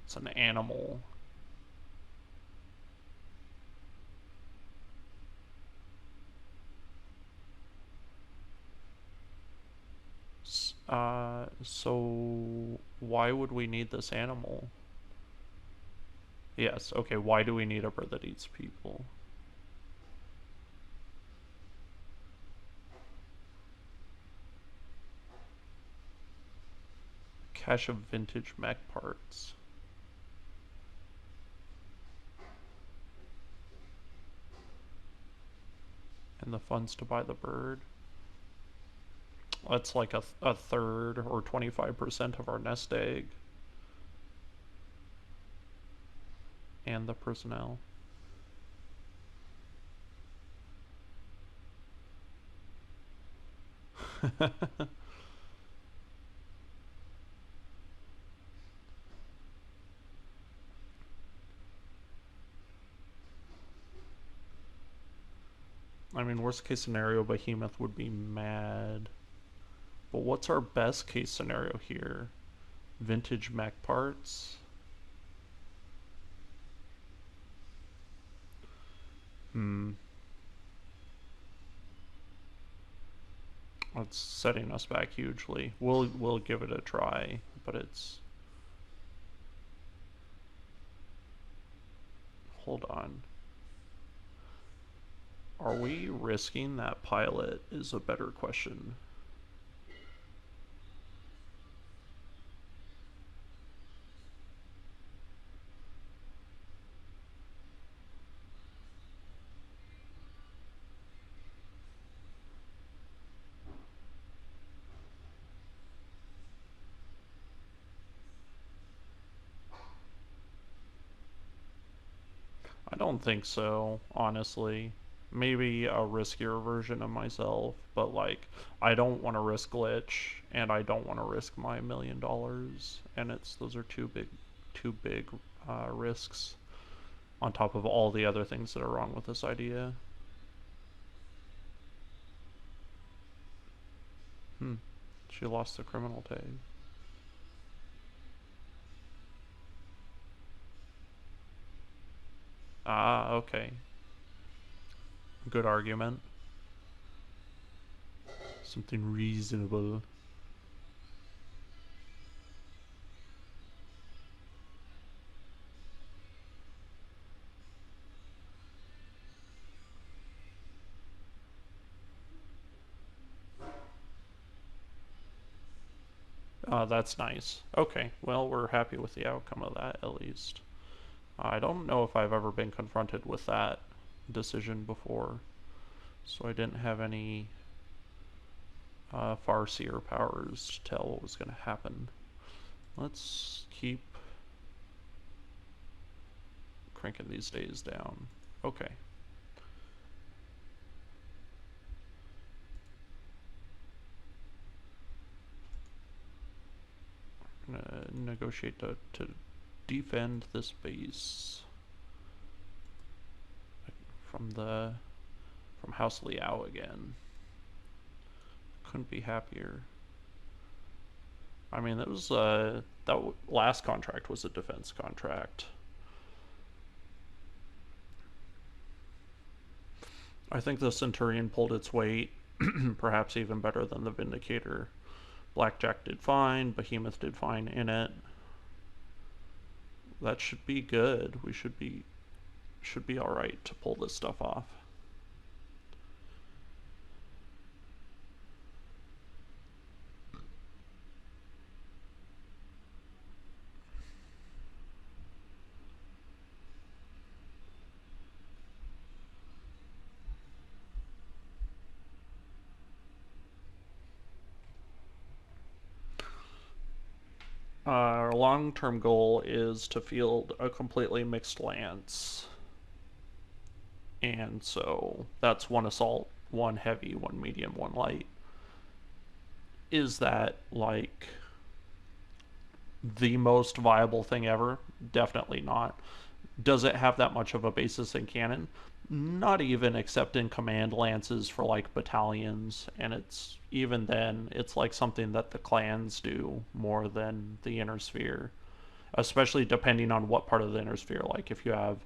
It's an animal. So why would we need this animal? Yes, okay, why do we need a bird that eats people? Cache of vintage mech parts. And the funds to buy the bird. That's like a third or 25% of our nest egg. And the personnel. I mean, worst case scenario, Behemoth would be mad. But what's our best case scenario here? Vintage mech parts? It's setting us back hugely. We'll give it a try, but it's... Hold on. Are we risking that pilot is a better question. I don't think so, honestly. Maybe a riskier version of myself, but like, I don't want to risk glitch, and I don't want to risk my $1,000,000, and those are two big risks on top of all the other things that are wrong with this idea. She lost the criminal tag. Ah, okay. Good argument. Something reasonable. That's nice. Okay, well, we're happy with the outcome of that, at least. I don't know if I've ever been confronted with that decision before, so I didn't have any farseer powers to tell what was going to happen. Let's keep cranking these days down. Okay. I'm gonna negotiate to defend this base from House Liao again. Couldn't be happier. I mean, that last contract was a defense contract. I think the Centurion pulled its weight, perhaps even better than the Vindicator. Blackjack did fine, Behemoth did fine in it. That should be good. We should be all right to pull this stuff off. Our long-term goal is to field a completely mixed lance. And so that's one assault, one heavy, one medium, one light. Is that like the most viable thing ever? Definitely not. Does it have that much of a basis in canon? Not even, except in command lances for like battalions, and it's even then it's like something that the clans do more than the inner sphere, especially depending on what part of the inner sphere. Like if you have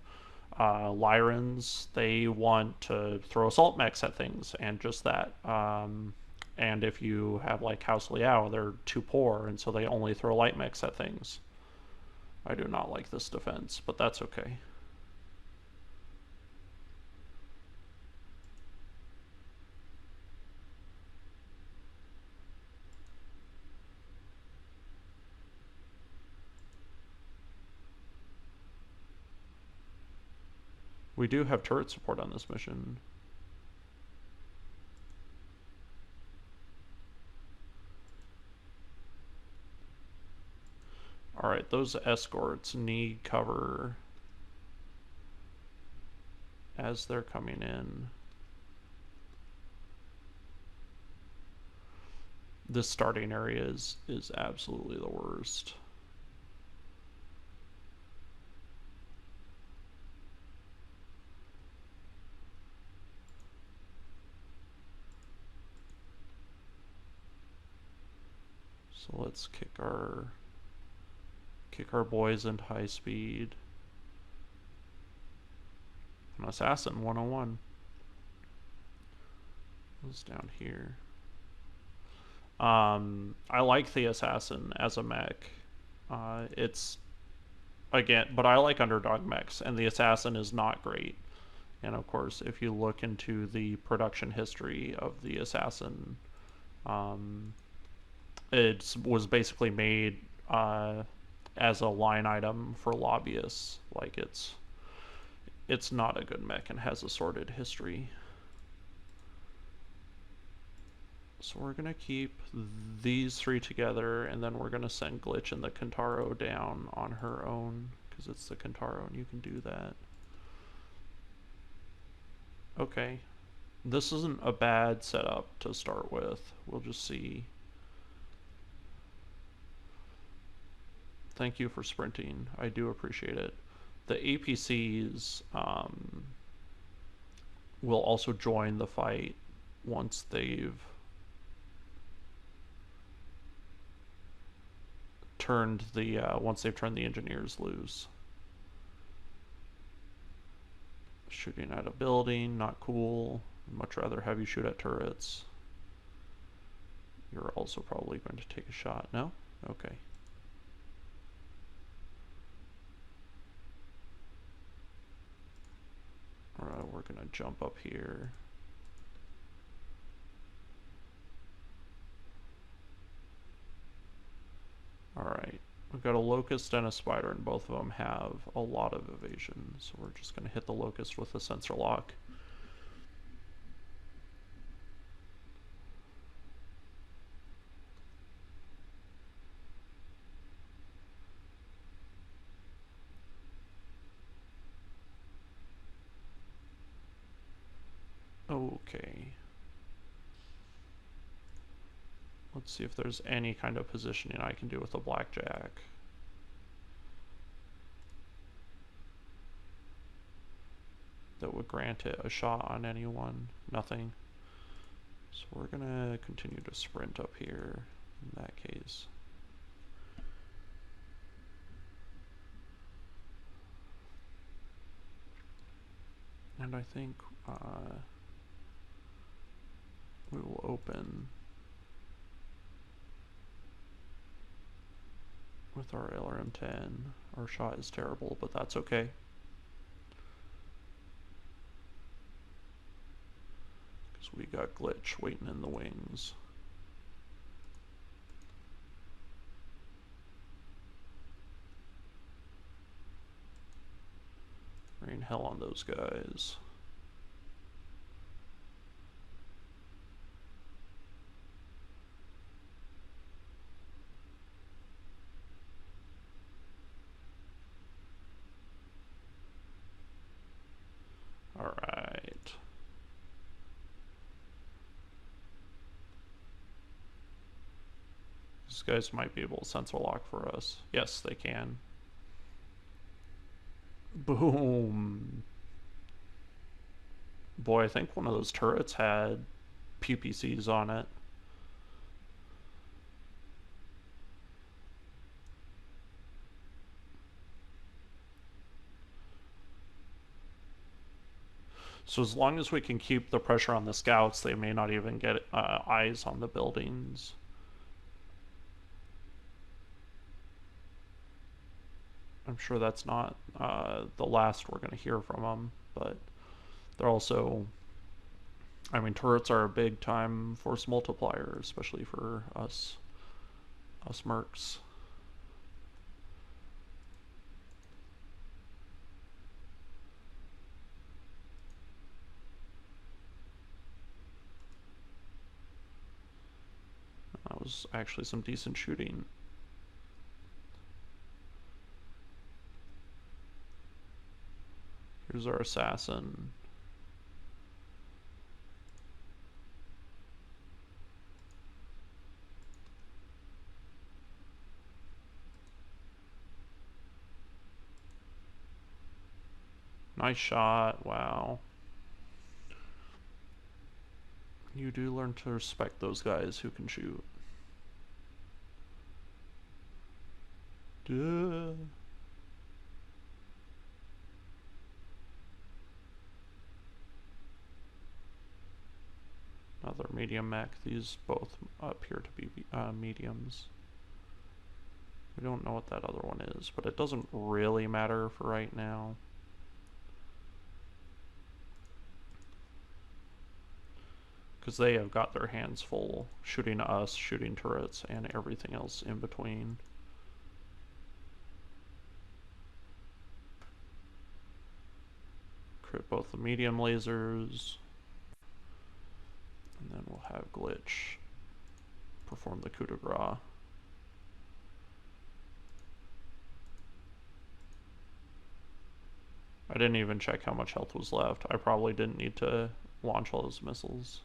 Lyrans, they want to throw assault mechs at things and just that. And if you have like House Liao, they're too poor, and so they only throw light mechs at things. I do not like this defense, but that's okay. We do have turret support on this mission. Alright, those escorts need cover as they're coming in. This starting area is absolutely the worst. So let's kick our boys into high speed. An assassin 101. Who's down here? I like the assassin as a mech. It's again, but I like underdog mechs, and the assassin is not great. And of course, if you look into the production history of the assassin, um, it was basically made as a line item for lobbyists. Like it's not a good mech and has a sordid history. So we're gonna keep these three together, and then we're gonna send Glitch and the Kentaro down on her own, because it's the Kentaro and you can do that. Okay. This isn't a bad setup to start with. We'll just see. Thank you for sprinting. I do appreciate it. The APCs will also join the fight once they've turned the engineers loose. Shooting at a building, not cool. Much rather have you shoot at turrets. You're also probably going to take a shot. No? Okay. Alright, we're gonna jump up here. Alright, we've got a locust and a spider, and both of them have a lot of evasion, so we're just gonna hit the locust with a sensor lock. Okay. Let's see if there's any kind of positioning I can do with a blackjack. That would grant it a shot on anyone. Nothing. So we're gonna continue to sprint up here in that case. And I think we will open with our LRM-10. Our shot is terrible, but that's okay. Because we got Glitch waiting in the wings. Rain hell on those guys. Alright. These guys might be able to sensor lock for us. Yes, they can. Boom. Boy, I think one of those turrets had PPCs on it. So as long as we can keep the pressure on the scouts, they may not even get eyes on the buildings. I'm sure that's not the last we're going to hear from them, but they're also, I mean, turrets are a big time force multiplier, especially for us mercs. That was actually some decent shooting. Here's our assassin. Nice shot, wow. You do learn to respect those guys who can shoot. Duh. Another medium mech. These both appear to be mediums. We don't know what that other one is, but it doesn't really matter for right now. Because they have got their hands full shooting us, shooting turrets, and everything else in between. Crit both the medium lasers, and then we'll have Glitch perform the coup de grace. I didn't even check how much health was left. I probably didn't need to launch all those missiles.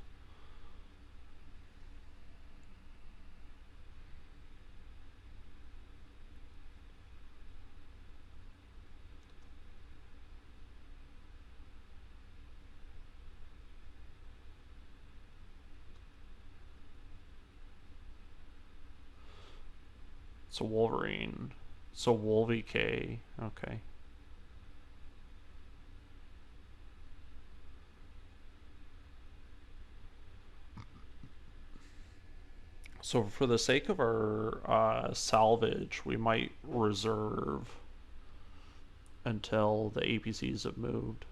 It's a Wolverine. So Wolvie K. Okay. So for the sake of our salvage, we might reserve until the APCs have moved.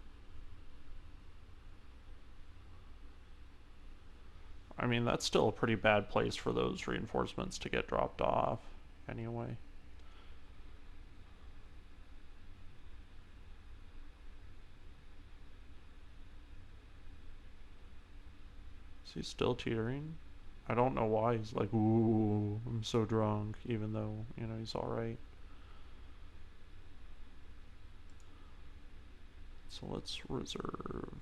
I mean, that's still a pretty bad place for those reinforcements to get dropped off anyway. Is he still teetering? I don't know why he's like, ooh, I'm so drunk, even though, you know, he's alright. So let's reserve.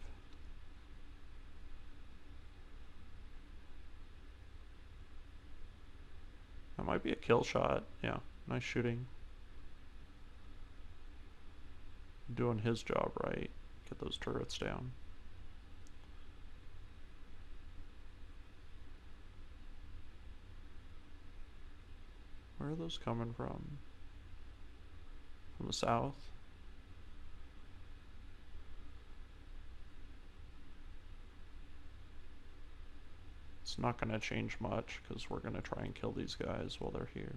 That might be a kill shot. Yeah, nice shooting. Doing his job right. Get those turrets down. Where are those coming from? From the south? It's not going to change much because we're going to try and kill these guys while they're here.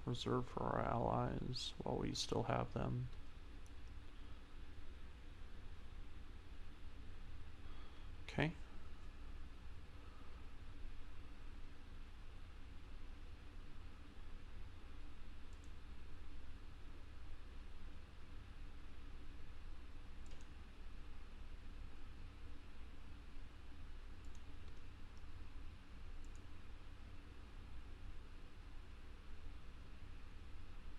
Reserve for our allies while we still have them. Okay.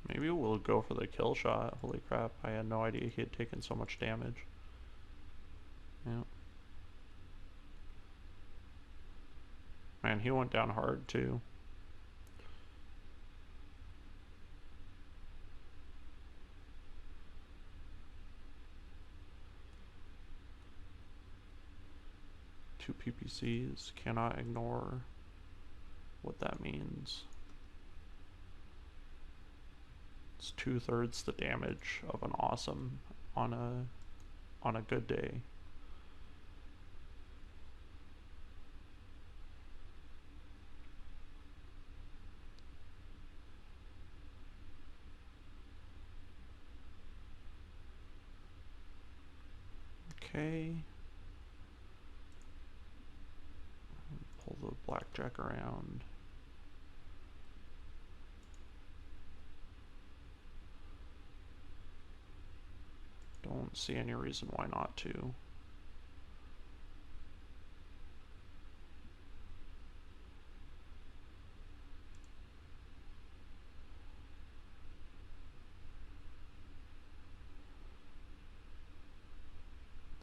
Maybe we'll go for the kill shot. Holy crap, I had no idea he had taken so much damage. Yeah. Man, he went down hard too. Two PPCs, cannot ignore what that means. It's 2/3 the damage of an awesome on a good day. Okay. Pull the blackjack around. Don't see any reason why not to.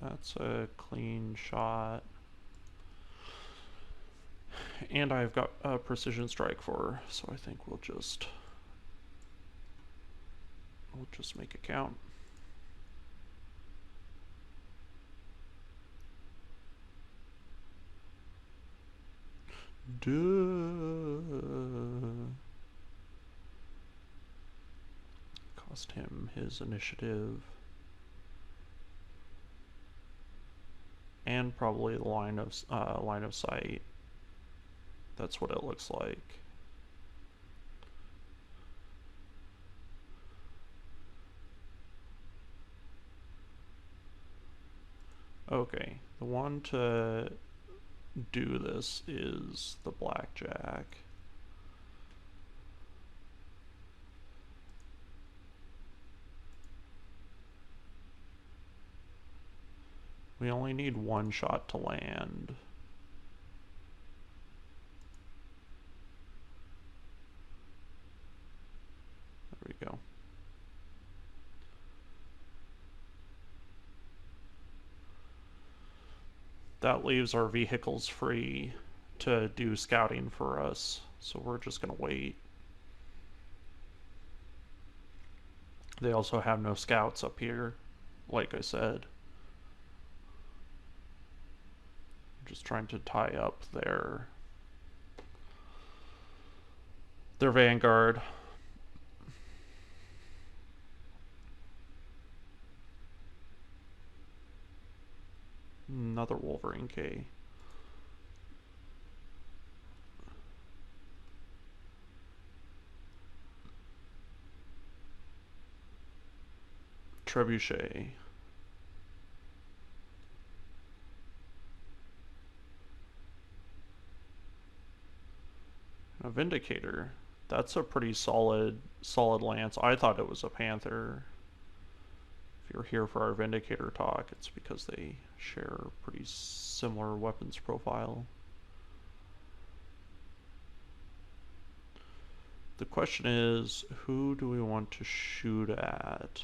That's a clean shot. And I've got a precision strike for, so I think we'll just make it count. Cost him his initiative. And probably the line of sight. That's what it looks like. Okay, the one to do this is the blackjack. We only need one shot to land. There we go. That leaves our vehicles free to do scouting for us, so we're just gonna wait. They also have no scouts up here, like I said. I'm just trying to tie up their vanguard. Another Wolverine K. Trebuchet. A Vindicator. That's a pretty solid lance. I thought it was a Panther. If you're here for our Vindicator talk, it's because they share a pretty similar weapons profile. The question is, who do we want to shoot at?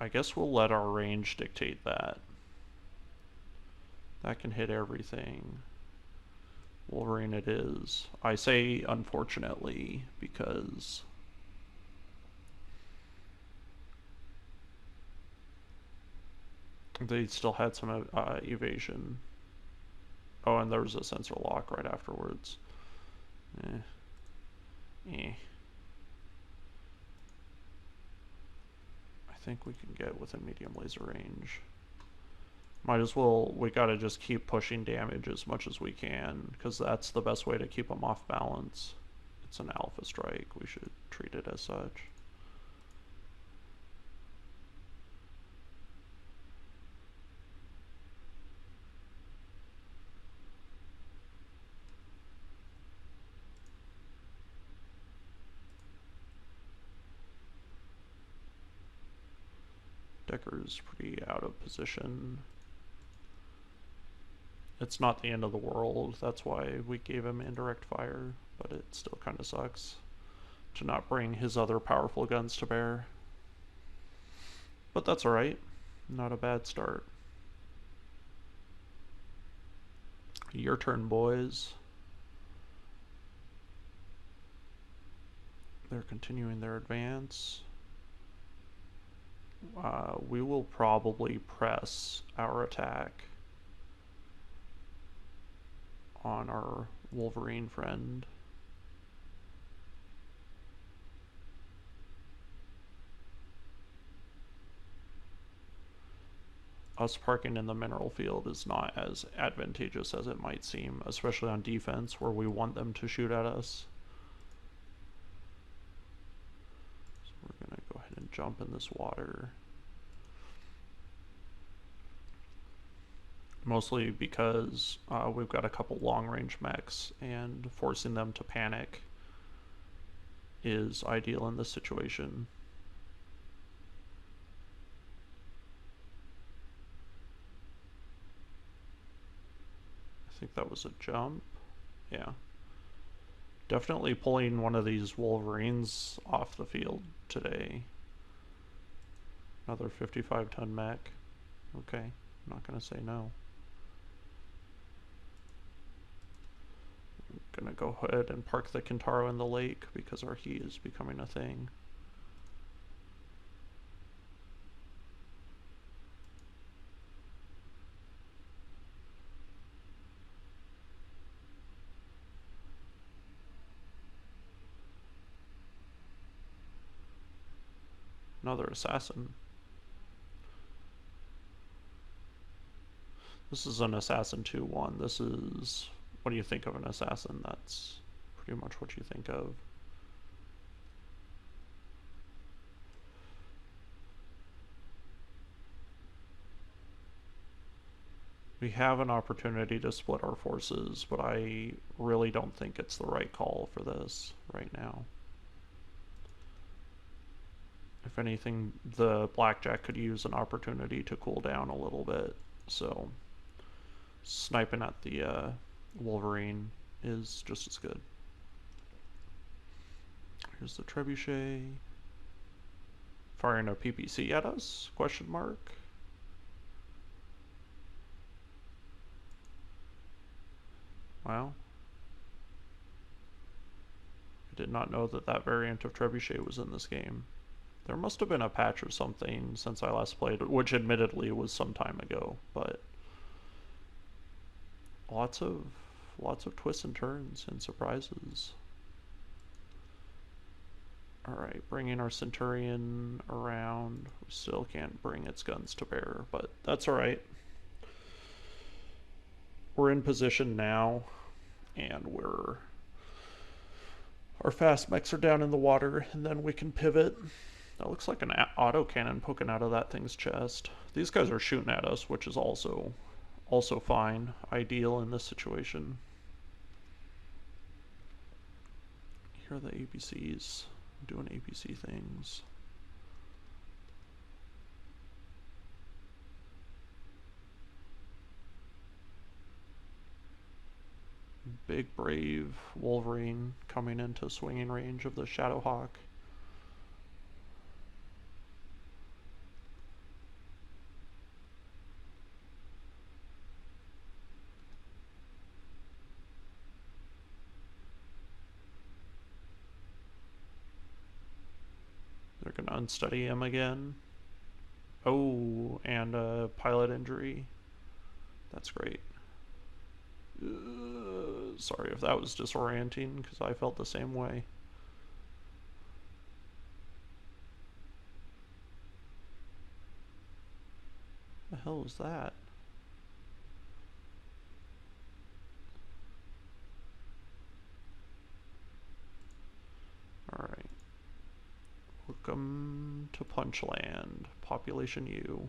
I guess we'll let our range dictate that. That can hit everything. Wolverine it is. I say unfortunately because they still had some evasion. Oh, and there was a sensor lock right afterwards. I think we can get within medium laser range. Might as well, we gotta just keep pushing damage as much as we can, because that's the best way to keep them off balance. It's an alpha strike, we should treat it as such. Decker's pretty out of position. It's not the end of the world, that's why we gave him indirect fire, but it still kind of sucks to not bring his other powerful guns to bear. But that's alright, not a bad start. Your turn, boys. They're continuing their advance. We will probably press our attack on our Wolverine friend. Us parking in the mineral field is not as advantageous as it might seem, especially on defense where we want them to shoot at us. So we're gonna go ahead and jump in this water. Mostly because we've got a couple long-range mechs, and forcing them to panic is ideal in this situation. I think that was a jump. Yeah. Definitely pulling one of these Wolverines off the field today. Another 55-ton mech. Okay, I'm not gonna say no. I'm gonna go ahead and park the Kintaro in the lake because our heat is becoming a thing. Another assassin. This is an assassin 2-1. This is... What do you think of an assassin? That's pretty much what you think of. We have an opportunity to split our forces, but I really don't think it's the right call for this right now. If anything, the Blackjack could use an opportunity to cool down a little bit, so sniping at the Wolverine is just as good. Here's the Trebuchet. Firing a PPC at us? Question mark. Wow. I did not know that that variant of Trebuchet was in this game. There must have been a patch or something since I last played, which admittedly was some time ago, but lots of twists and turns and surprises. Alright, bringing our Centurion around. We still can't bring its guns to bear, but that's alright. We're in position now, and our fast mechs are down in the water, and then we can pivot. That looks like an autocannon poking out of that thing's chest. These guys are shooting at us, which is also fine, ideal in this situation. Here are the APCs doing APC things. Big brave Wolverine coming into swinging range of the Shadowhawk. They're gonna unsteady him again. Oh, and a pilot injury. That's great. Sorry if that was disorienting, because I felt the same way. The hell was that? Alright. Welcome to Punchland. Population U.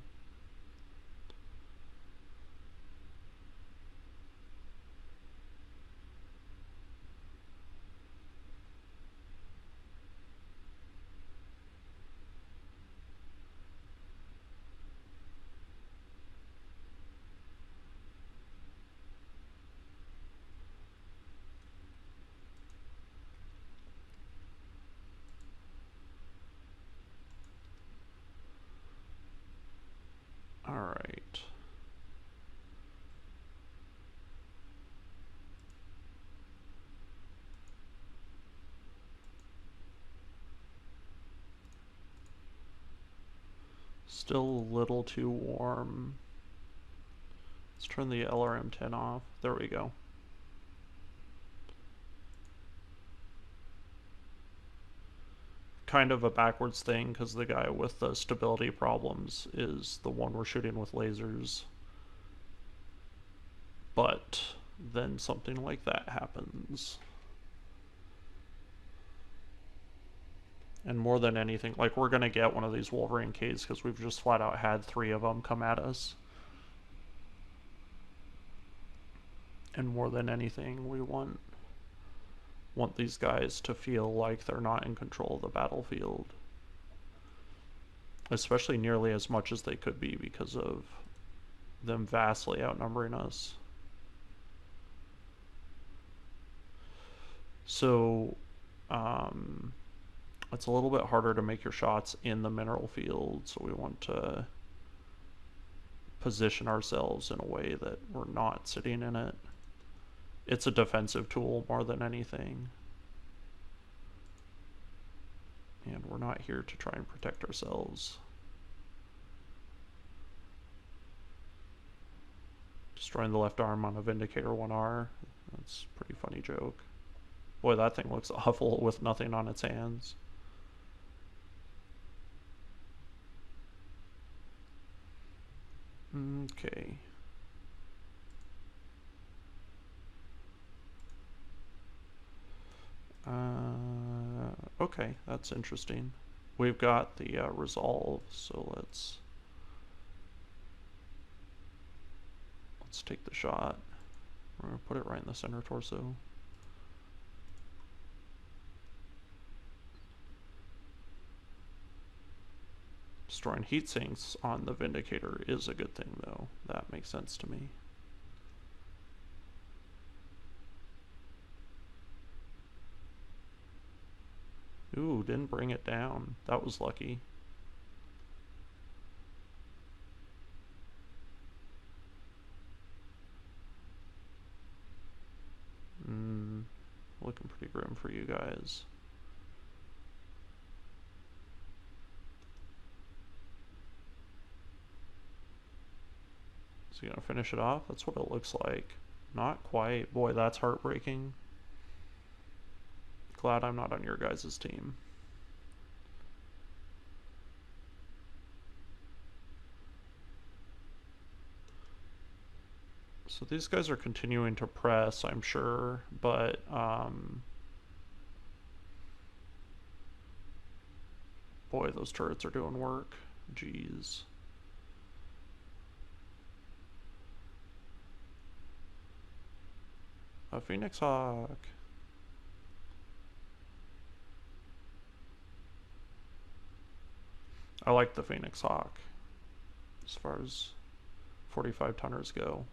Alright. Still a little too warm. Let's turn the LRM-10 off. There we go. Kind of a backwards thing, because the guy with the stability problems is the one we're shooting with lasers. But then something like that happens. And more than anything, like, we're gonna get one of these Wolverine Ks because we've just flat out had 3 of them come at us. And more than anything, we want these guys to feel like they're not in control of the battlefield. Especially nearly as much as they could be because of them vastly outnumbering us. So, it's a little bit harder to make your shots in the mineral field, so we want to position ourselves in a way that we're not sitting in it. It's a defensive tool more than anything. And we're not here to try and protect ourselves. Destroying the left arm on a Vindicator 1R. That's a pretty funny joke. Boy, that thing looks awful with nothing on its hands. Okay. Okay, that's interesting. We've got the resolve, so let's take the shot. We're gonna put it right in the center torso. Destroying heat sinks on the Vindicator is a good thing, though. That makes sense to me. Ooh, didn't bring it down. That was lucky. Looking pretty grim for you guys. Is he gonna finish it off? That's what it looks like. Not quite. Boy, that's heartbreaking. Glad I'm not on your guys' team. So these guys are continuing to press, I'm sure, but boy, those turrets are doing work. Jeez. A Phoenix Hawk. I like the Phoenix Hawk as far as 45 tonners go.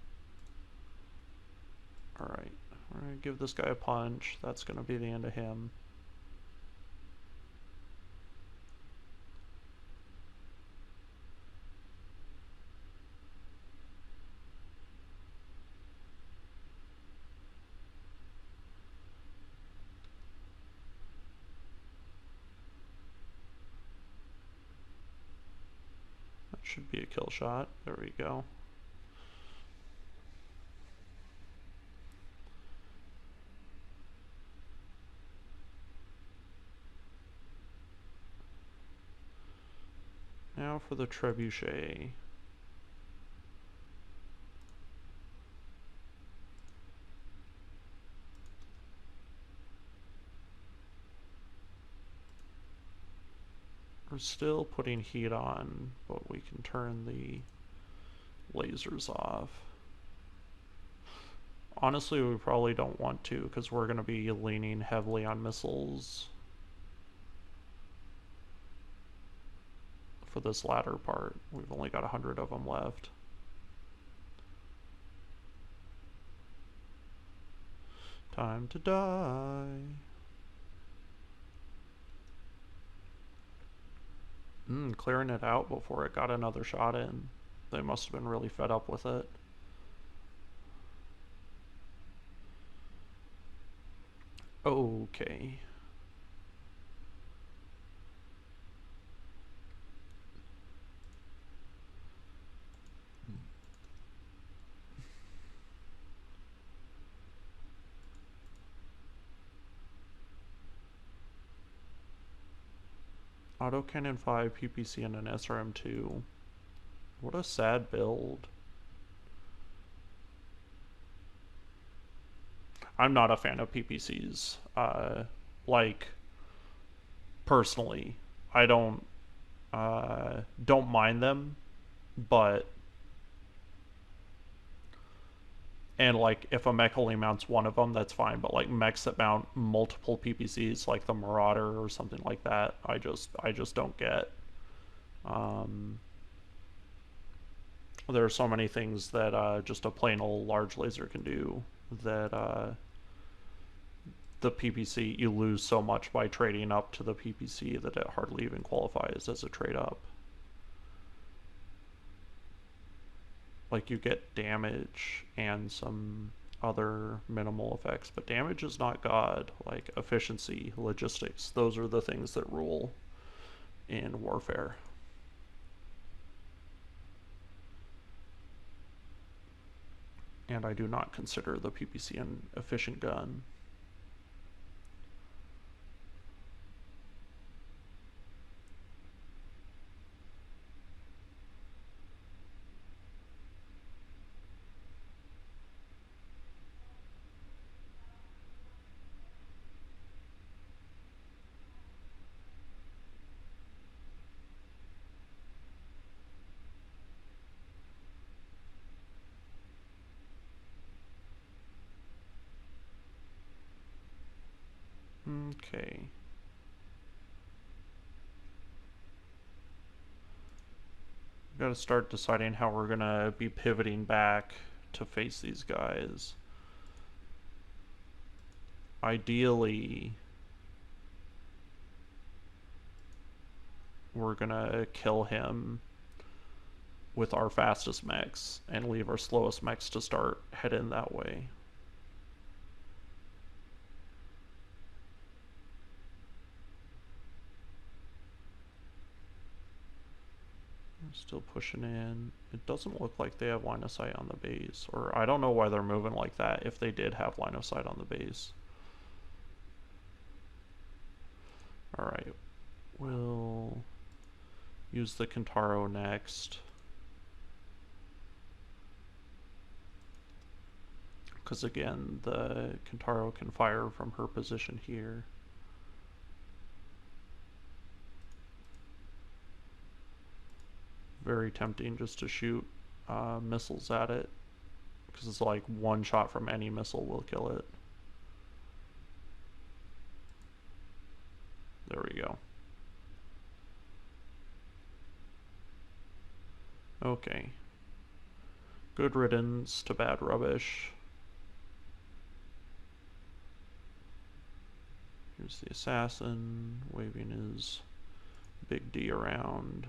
Alright, we're going to give this guy a punch. That's going to be the end of him. That should be a kill shot. There we go. Now for the trebuchet. We're still putting heat on, but we can turn the lasers off. Honestly, we probably don't want to, because we're going to be leaning heavily on missiles for this latter part. We've only got 100 of them left. Time to die. Clearing it out before it got another shot in. They must have been really fed up with it. Okay. Autocannon 5, PPC, and an SRM2. What a sad build. I'm not a fan of PPCs. Like, personally, I don't mind them, but and like if a mech only mounts one of them, that's fine. But like mechs that mount multiple PPCs, like the Marauder or something like that, I just don't get. There are so many things that just a plain old large laser can do that the PPC, you lose so much by trading up to the PPC that it hardly even qualifies as a trade up. Like you get damage and some other minimal effects, but damage is not God. Like efficiency, logistics, those are the things that rule in warfare. And I do not consider the PPC an efficient gun. Okay. Got to start deciding how we're gonna be pivoting back to face these guys. Ideally, we're gonna kill him with our fastest mechs and leave our slowest mechs to start heading that way. Still pushing in. It doesn't look like they have line of sight on the base, or I don't know why they're moving like that if they did have line of sight on the base. Alright, we'll use the Kentaro next, because again the Kentaro can fire from her position here. Very tempting just to shoot missiles at it, because it's like one shot from any missile will kill it. There we go. Okay. Good riddance to bad rubbish. Here's the assassin waving his big D around.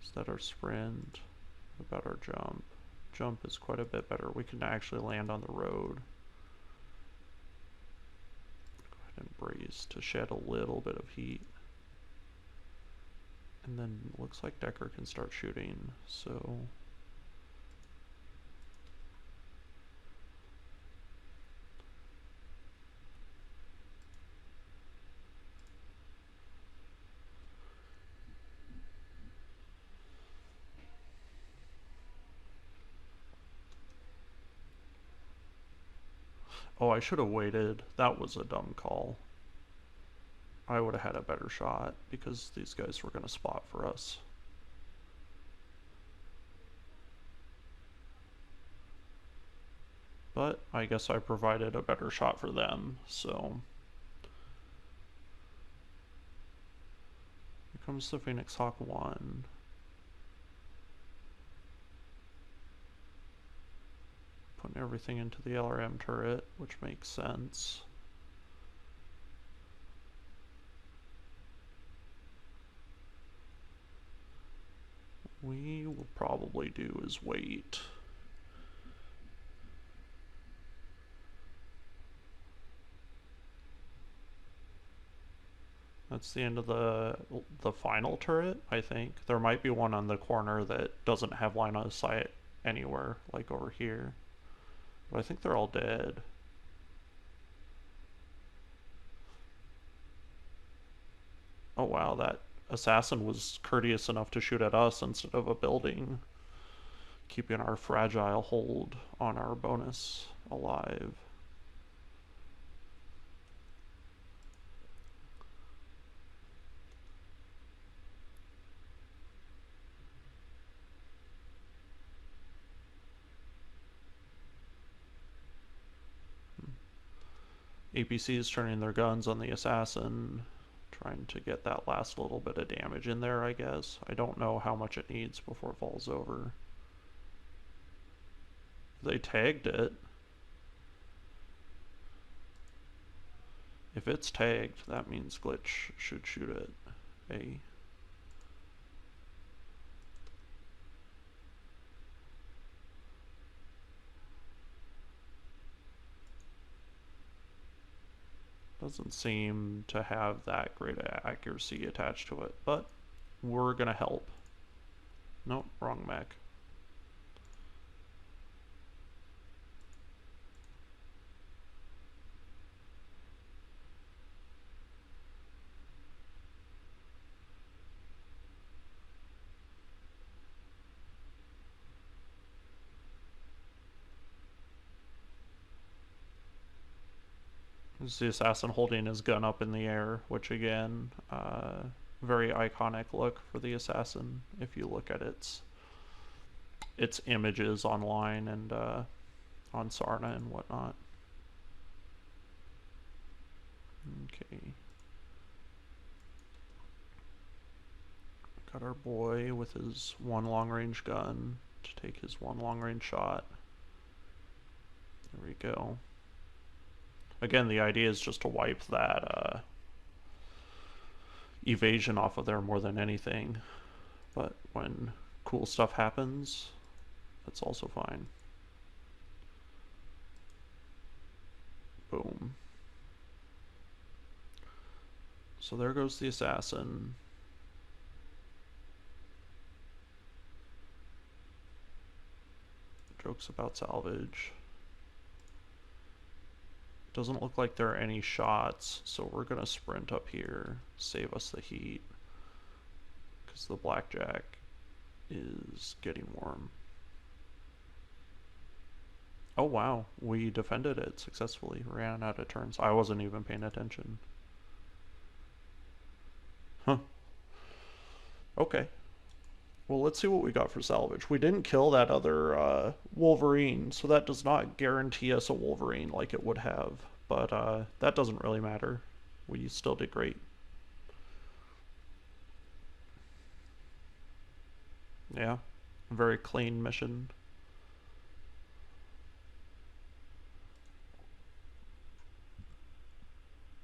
Is that our sprint? What about our jump? Jump is quite a bit better. We can actually land on the road. Go ahead and brace to shed a little bit of heat. And then looks like Decker can start shooting, so oh, I should have waited. That was a dumb call. I would have had a better shot because these guys were going to spot for us. But I guess I provided a better shot for them, so. Here comes the Phoenix Hawk 1. Putting everything into the LRM turret, which makes sense. We will probably do is wait. That's the end of the final turret, I think. There might be one on the corner that doesn't have line of sight anywhere, like over here. But I think they're all dead. Oh wow, that assassin was courteous enough to shoot at us instead of a building, keeping our fragile hold on our bonus alive. APC is turning their guns on the assassin, trying to get that last little bit of damage in there, I guess. I don't know how much it needs before it falls over. They tagged it. If it's tagged, that means Glitch should shoot it. A. Doesn't seem to have that great accuracy attached to it, but we're gonna help. Nope, wrong mech. This is the assassin holding his gun up in the air, which again, very iconic look for the assassin if you look at its images online and on Sarna and whatnot. Okay. Got our boy with his one long-range gun to take his one long-range shot. There we go. Again, the idea is just to wipe that evasion off of there more than anything. But when cool stuff happens, that's also fine. Boom. So there goes the assassin. Jokes about salvage. Doesn't look like there are any shots, so we're gonna sprint up here, save us the heat, because the blackjack is getting warm. Oh wow, we defended it successfully, ran out of turns. I wasn't even paying attention. Huh. Okay. Well, let's see what we got for salvage. We didn't kill that other Wolverine, so that does not guarantee us a Wolverine like it would have. But that doesn't really matter. We still did great. Yeah, very clean mission.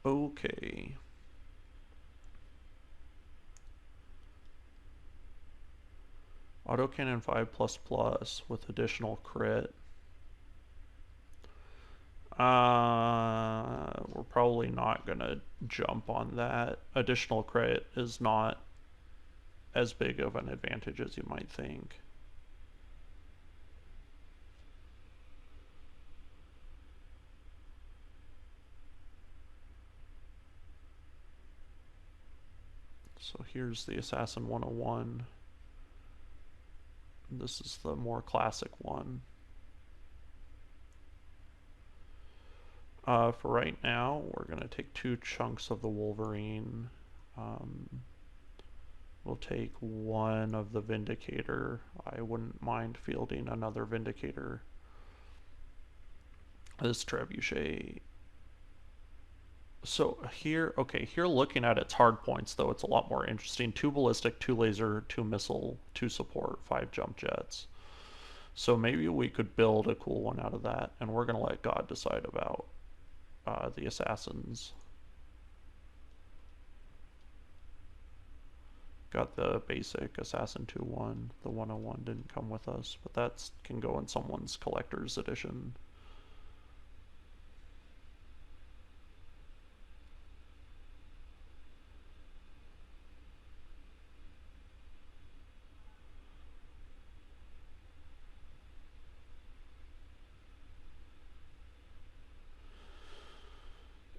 Okay. Autocannon 5++ with additional crit. We're probably not gonna jump on that. Additional crit is not as big of an advantage as you might think. So here's the Assassin 101. This is the more classic one. For right now, we're going to take 2 chunks of the Wolverine. We'll take 1 of the Vindicator. I wouldn't mind fielding another Vindicator. This Trebuchet. So here, okay, here looking at its hard points, though, it's a lot more interesting. 2 ballistic, 2 laser, 2 missile, 2 support, 5 jump jets. So maybe we could build a cool one out of that, and we're going to let God decide about the assassins. Got the basic Assassin 2-1. The 101 didn't come with us, but that can go in someone's collector's edition.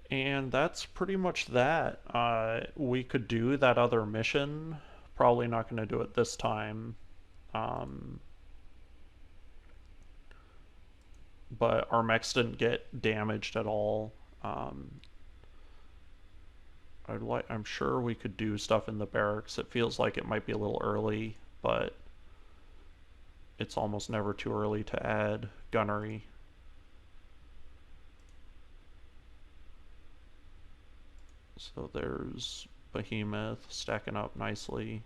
And that's pretty much that. We could do that other mission. Probably not going to do it this time. But our mechs didn't get damaged at all. I'm sure we could do stuff in the barracks. It feels like it might be a little early, but it's almost never too early to add gunnery. So there's Behemoth stacking up nicely.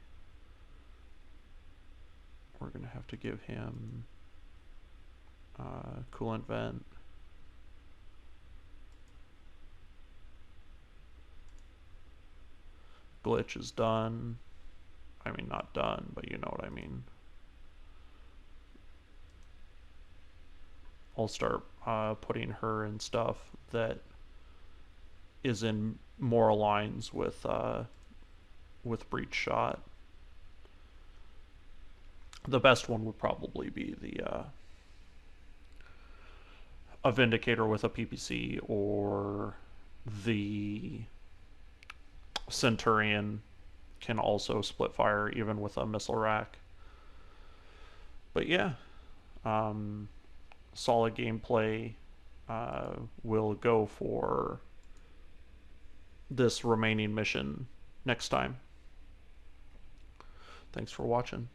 We're going to have to give him coolant vent. Glitch is done. I mean, not done, but you know what I mean. I'll start putting her in stuff that is in more aligns with breach shot. The best one would probably be the a Vindicator with a PPC, or the Centurion can also split fire even with a missile rack. But yeah, solid gameplay. We'll go for this remaining mission next time. Thanks for watching.